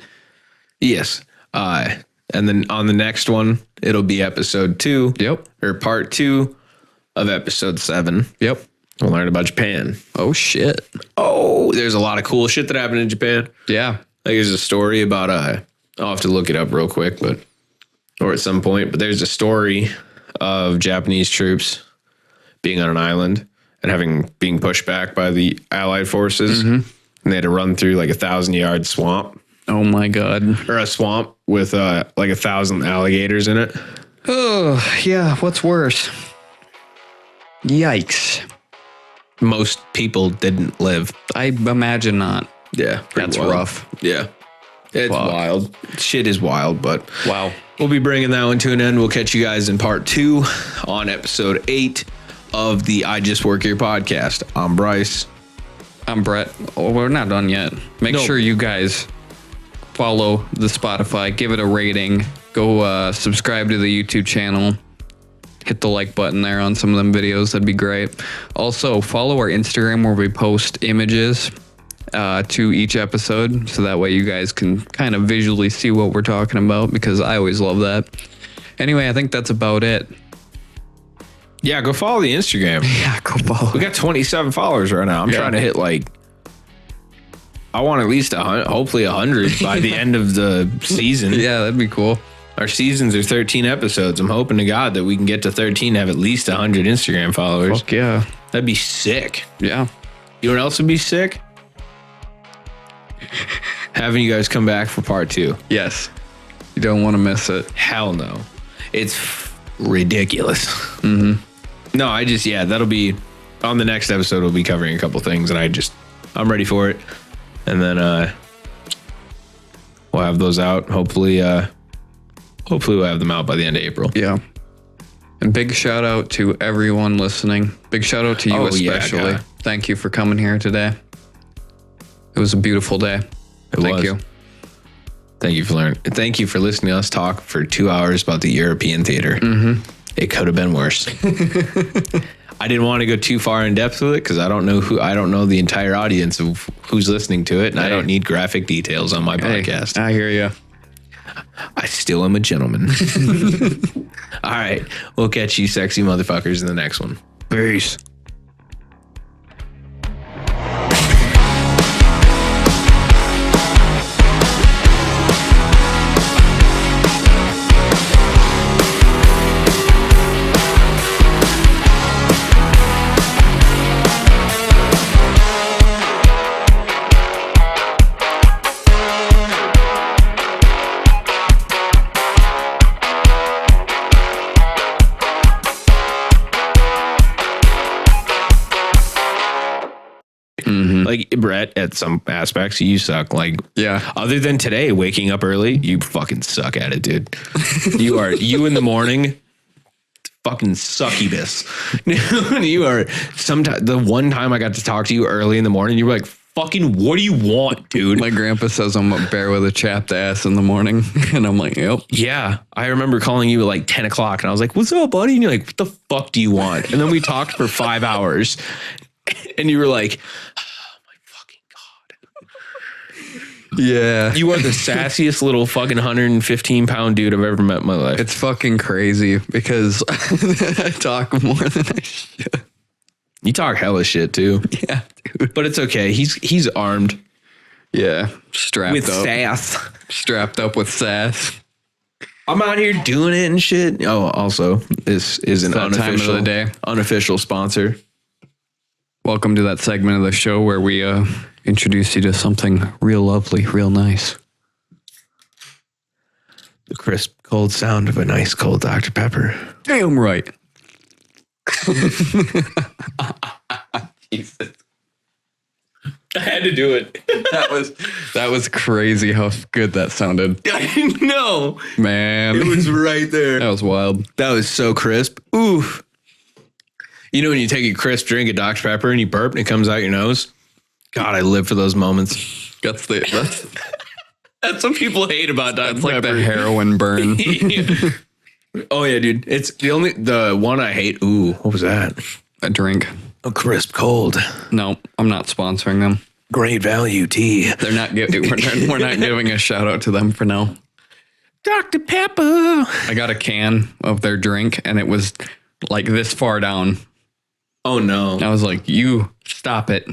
Yes. And then on the next one, it'll be episode 2. Yep. Or part 2 of episode 7. Yep. We'll learn about Japan. Oh shit. Oh, there's a lot of cool shit that happened in Japan. Yeah. Like there's a story about I'll have to look it up real quick, or at some point, but there's a story of Japanese troops being on an island and being pushed back by the Allied forces. And they had to run through like 1,000-yard swamp. Oh my god. Or a swamp with like 1,000 alligators in it. Oh yeah. What's worse? Yikes. Most people didn't live. I imagine not. Yeah. That's wild. rough. Yeah. It's Fuck. wild. Shit is wild, but Wow. we'll be bringing that one to an end. We'll catch you guys in part 2 on episode 8 of the I Just Work Here podcast. I'm Bryce. I'm Brett. Oh, we're not done yet. Make sure you guys follow the Spotify, give it a rating, go subscribe to the YouTube channel, hit the like button there on some of them videos. That'd be great. Also, follow our Instagram where we post images to each episode, so that way you guys can kind of visually see what we're talking about, because I always love that. Anyway, I think that's about it. Yeah, go follow the Instagram. Yeah, go follow. We got 27 followers right now. I'm trying to hit I want at least 100, hopefully 100 by the end of the season. Yeah, that'd be cool. Our seasons are 13 episodes. I'm hoping to God that we can get to 13 and have at least 100 Instagram followers. Fuck yeah. That'd be sick. Yeah. You know what else would be sick? Having you guys come back for part 2. Yes. You don't want to miss it. Hell no. It's ridiculous. Mm-hmm. No, that'll be on the next episode. We'll be covering a couple things, and I'm ready for it. And then we'll have those out. Hopefully we'll have them out by the end of April. Yeah. And big shout out to everyone listening. Big shout out to you especially. Yeah. Thank you for coming here today. It was a beautiful day. Thank you. Thank you for learning. Thank you for listening to us talk for 2 hours about the European Theater. Mm-hmm. It could have been worse. I didn't want to go too far in depth with it because I don't know the entire audience of who's listening to it, and I don't need graphic details on my podcast. I hear you. I still am a gentleman. All right. We'll catch you sexy motherfuckers in the next one. Peace. Like, Brett, at some aspects, you suck. Like, Yeah. other than today, waking up early, you fucking suck at it, dude. You in the morning, fucking succubus. You are sometimes, the one time I got to talk to you early in the morning, you were like, fucking, what do you want, dude? My grandpa says I'm a bear with a chapped ass in the morning. And I'm like, yep. Yeah. I remember calling you at like 10 o'clock and I was like, what's up, buddy? And you're like, what the fuck do you want? And then we talked for 5 hours and you were like, Yeah. you are the sassiest little fucking 115-pound dude I've ever met in my life. It's fucking crazy because I talk more than I should. You talk hella shit too. Yeah, dude. But it's okay. He's armed Yeah. Strapped with up. sass. Strapped up with sass. I'm out here doing it and shit. Oh, also, this is an That time of the day. unofficial sponsor. Welcome to that segment of the show where we introduce you to something real lovely, real nice. The crisp, cold sound of a nice cold Dr. Pepper. Damn right. Jesus. I had to do it. That was crazy how good that sounded. I know. Man. It was right there. That was wild. That was so crisp. Oof. You know when you take a crisp drink of Dr. Pepper and you burp and it comes out your nose? God, I live for those moments. That's That's what people hate about Dr. like Pepper. the heroin burn. Oh yeah, dude. It's the one I hate. Ooh, what was that? A drink. A crisp cold. No, I'm not sponsoring them. Great value tea. They're not. We're not giving a shout out to them for now. Dr. Pepper. I got a can of their drink, and it was like this far down. Oh no! I was like, "You stop it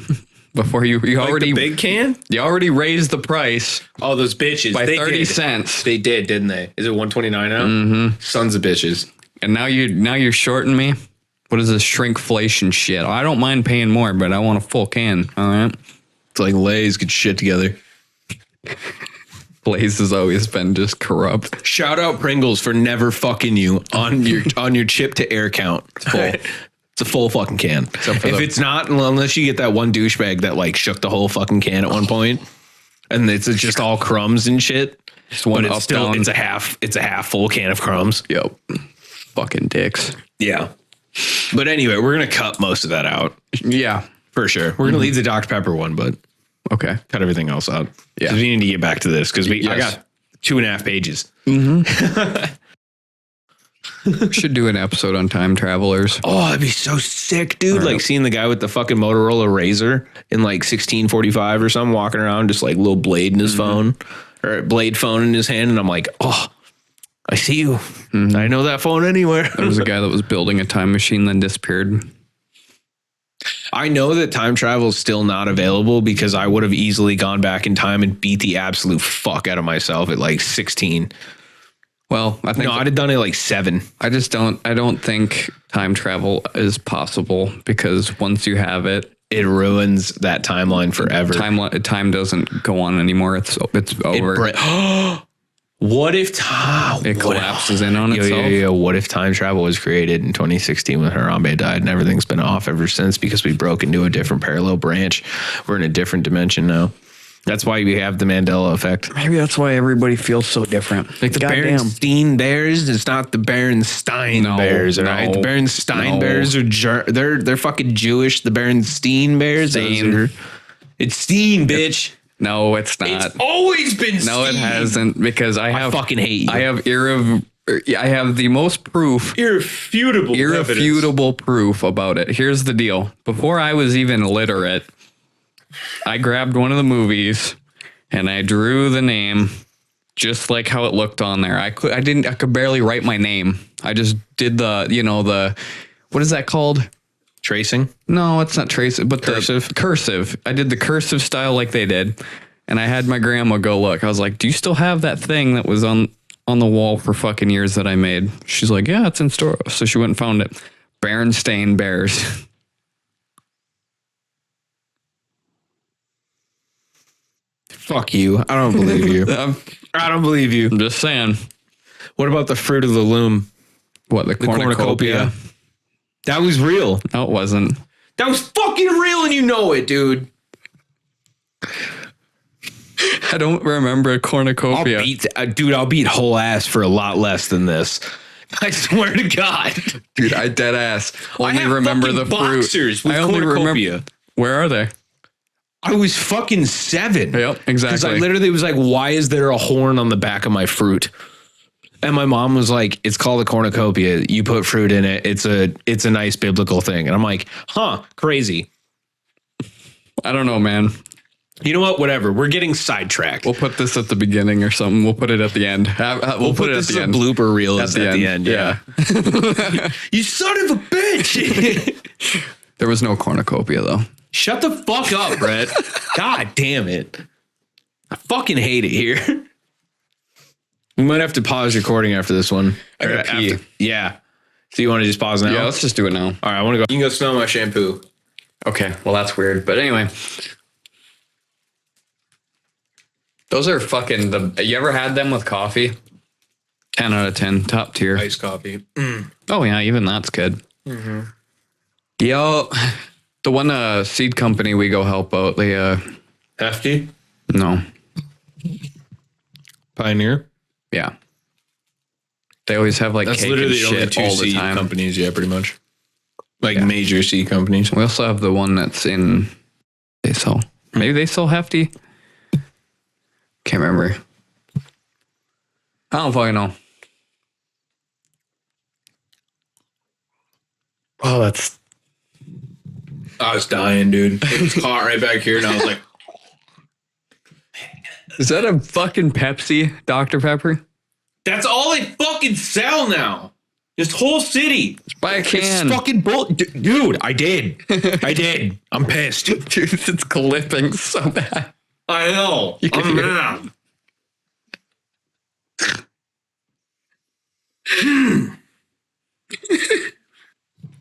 before you already the big can. You already raised the price Oh, those bitches by they 30 did. cents, They didn't they? Is it 129 now? Mm-hmm. Sons of bitches. and now you're shorting me. What is this shrinkflation shit? I don't mind paying more, but I want a full can. All right." It's like Lay's get shit together. Blaze has always been just corrupt. Shout out Pringles for never fucking you on your chip to air count. It's full. It's a full fucking can. If it's not, unless you get that one douchebag that like shook the whole fucking can at one point, and it's just all crumbs and shit. Just one But up, it's still down. it's a half full can of crumbs. Yep. Fucking dicks. Yeah. But anyway, we're gonna cut most of that out Yeah. for sure. We're gonna leave the Dr. Pepper one, but Okay. cut everything else out. Yeah. 'Cause we need to get back to this because I Yes. got 2.5 pages. Should do an episode on time travelers. Oh, that'd be so sick, dude. Like seeing the guy with the fucking Motorola Razor in like 1645 or something walking around, just like little blade in his phone or blade phone in his hand. And I'm like, oh, I see you. I know that phone anywhere. There was a guy that was building a time machine, then disappeared. I know that time travel is still not available because I would have easily gone back in time and beat the absolute fuck out of myself at like 16. Well, I think I'd have done it like 7. I don't think time travel is possible because once you have it, It ruins that timeline forever. time doesn't go on anymore. It's over. What if time? It collapses in on itself. What if time travel was created in 2016 when Harambe died and everything's been off ever since because we broke into a different parallel branch? We're in a different dimension now. That's why we have the Mandela effect. Maybe that's why everybody feels so different. Like the Berenstein Bears, it's not the Berenstein Bears, all right? The Berenstein Bears are they're fucking Jewish. The Berenstein Bears, it's Steen, bitch. No, it's not. It's always been Steen. No, it hasn't because I fucking hate you. I have the most proof. Irrefutable proof about it. Here's the deal. Before I was even literate, I grabbed one of the movies and I drew the name just like how it looked on there. I could barely write my name. I just did the what is that called? Tracing? No, it's not tracing, but Cursive? The cursive. I did the cursive style like they did. And I had my grandma go look. I was like, "Do you still have that thing that was on the wall for fucking years that I made?" She's like, "Yeah, it's in store." So she went and found it. Berenstain Bears. Fuck you. I don't believe you. I don't believe you. I'm just saying. What about the Fruit of the Loom? What, the cornucopia? That was real. No, it wasn't. That was fucking real and you know it, dude. I don't remember a cornucopia. I'll beat whole ass for a lot less than this. I swear to God. Dude, I dead ass. I have remember the fucking fruit. boxers with I only cornucopia. remember. Where are they? I was fucking 7. Yep, exactly. Because I literally was like, why is there a horn on the back of my fruit? And my mom was like, it's called a cornucopia. You put fruit in it. It's a nice biblical thing. And I'm like, huh, crazy. I don't know, man. You know what? Whatever. We're getting sidetracked. We'll put this at the beginning or something. We'll put it at the end. We'll put it at the end. Blooper reel at the end. Yeah. You son of a bitch. There was no cornucopia though. Shut the fuck up, Brett. God damn it. I fucking hate it here. We might have to pause recording after this one. I gotta pee. Yeah. So you want to just pause now? Yeah, let's just do it now. All right, I want to go. You can go smell my shampoo. Okay, well, that's weird. But anyway. Those are fucking you ever had them with coffee? 10 out of 10, top tier. Iced coffee. Oh yeah, even that's good. Mm-hmm. Yo, the one seed company we go help out, they Hefty? no. Pioneer? Yeah. They always have like That's cake literally and the only shit two all the seed time. companies, yeah, pretty much. Like major seed companies. We also have the one that's in they sell. Maybe they sell Hefty. Can't remember. I don't fucking know. Oh, that's I was dying, dude. It was hot right back here, and I was like, Is that a fucking Pepsi, Dr. Pepper? that's all they fucking sell now. This whole city. Buy a It's can. fucking bull. Dude, I did. I'm pissed. Dude, it's clipping so bad. I know. You can I'm hear it. mad.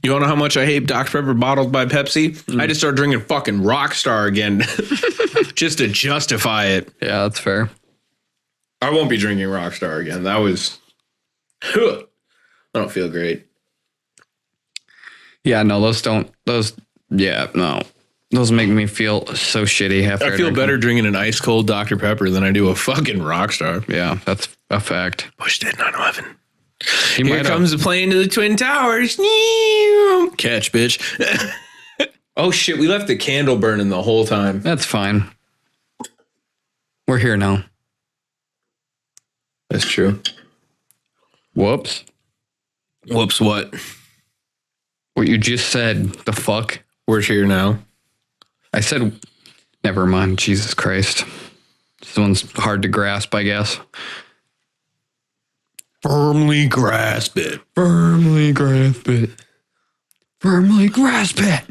You want to know how much I hate Dr. Pepper bottled by Pepsi? I just started drinking fucking Rockstar again just to justify it. Yeah, that's fair. I won't be drinking Rockstar again. That was... I don't feel great. Yeah, no, those make me feel so shitty after I feel better drinking an ice cold Dr. Pepper than I do a fucking Rockstar. Yeah, that's a fact. Bush did 9/11. He Here might comes the plane to the Twin Towers. Catch, bitch. Oh, shit. We left the candle burning the whole time. That's fine. We're here now. That's true. Whoops. Whoops, what? What you just said. The fuck? We're here now. I said, never mind. Jesus Christ. This one's hard to grasp, I guess. Firmly grasp it. Firmly grasp it. Firmly grasp it.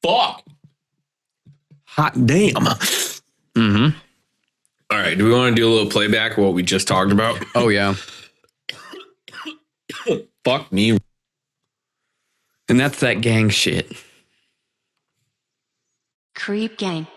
Fuck. Hot damn. Mm-hmm. All right. Do we want to do a little playback of what we just talked about? Oh, yeah. Fuck me. And that's that gang shit. Creep Gang.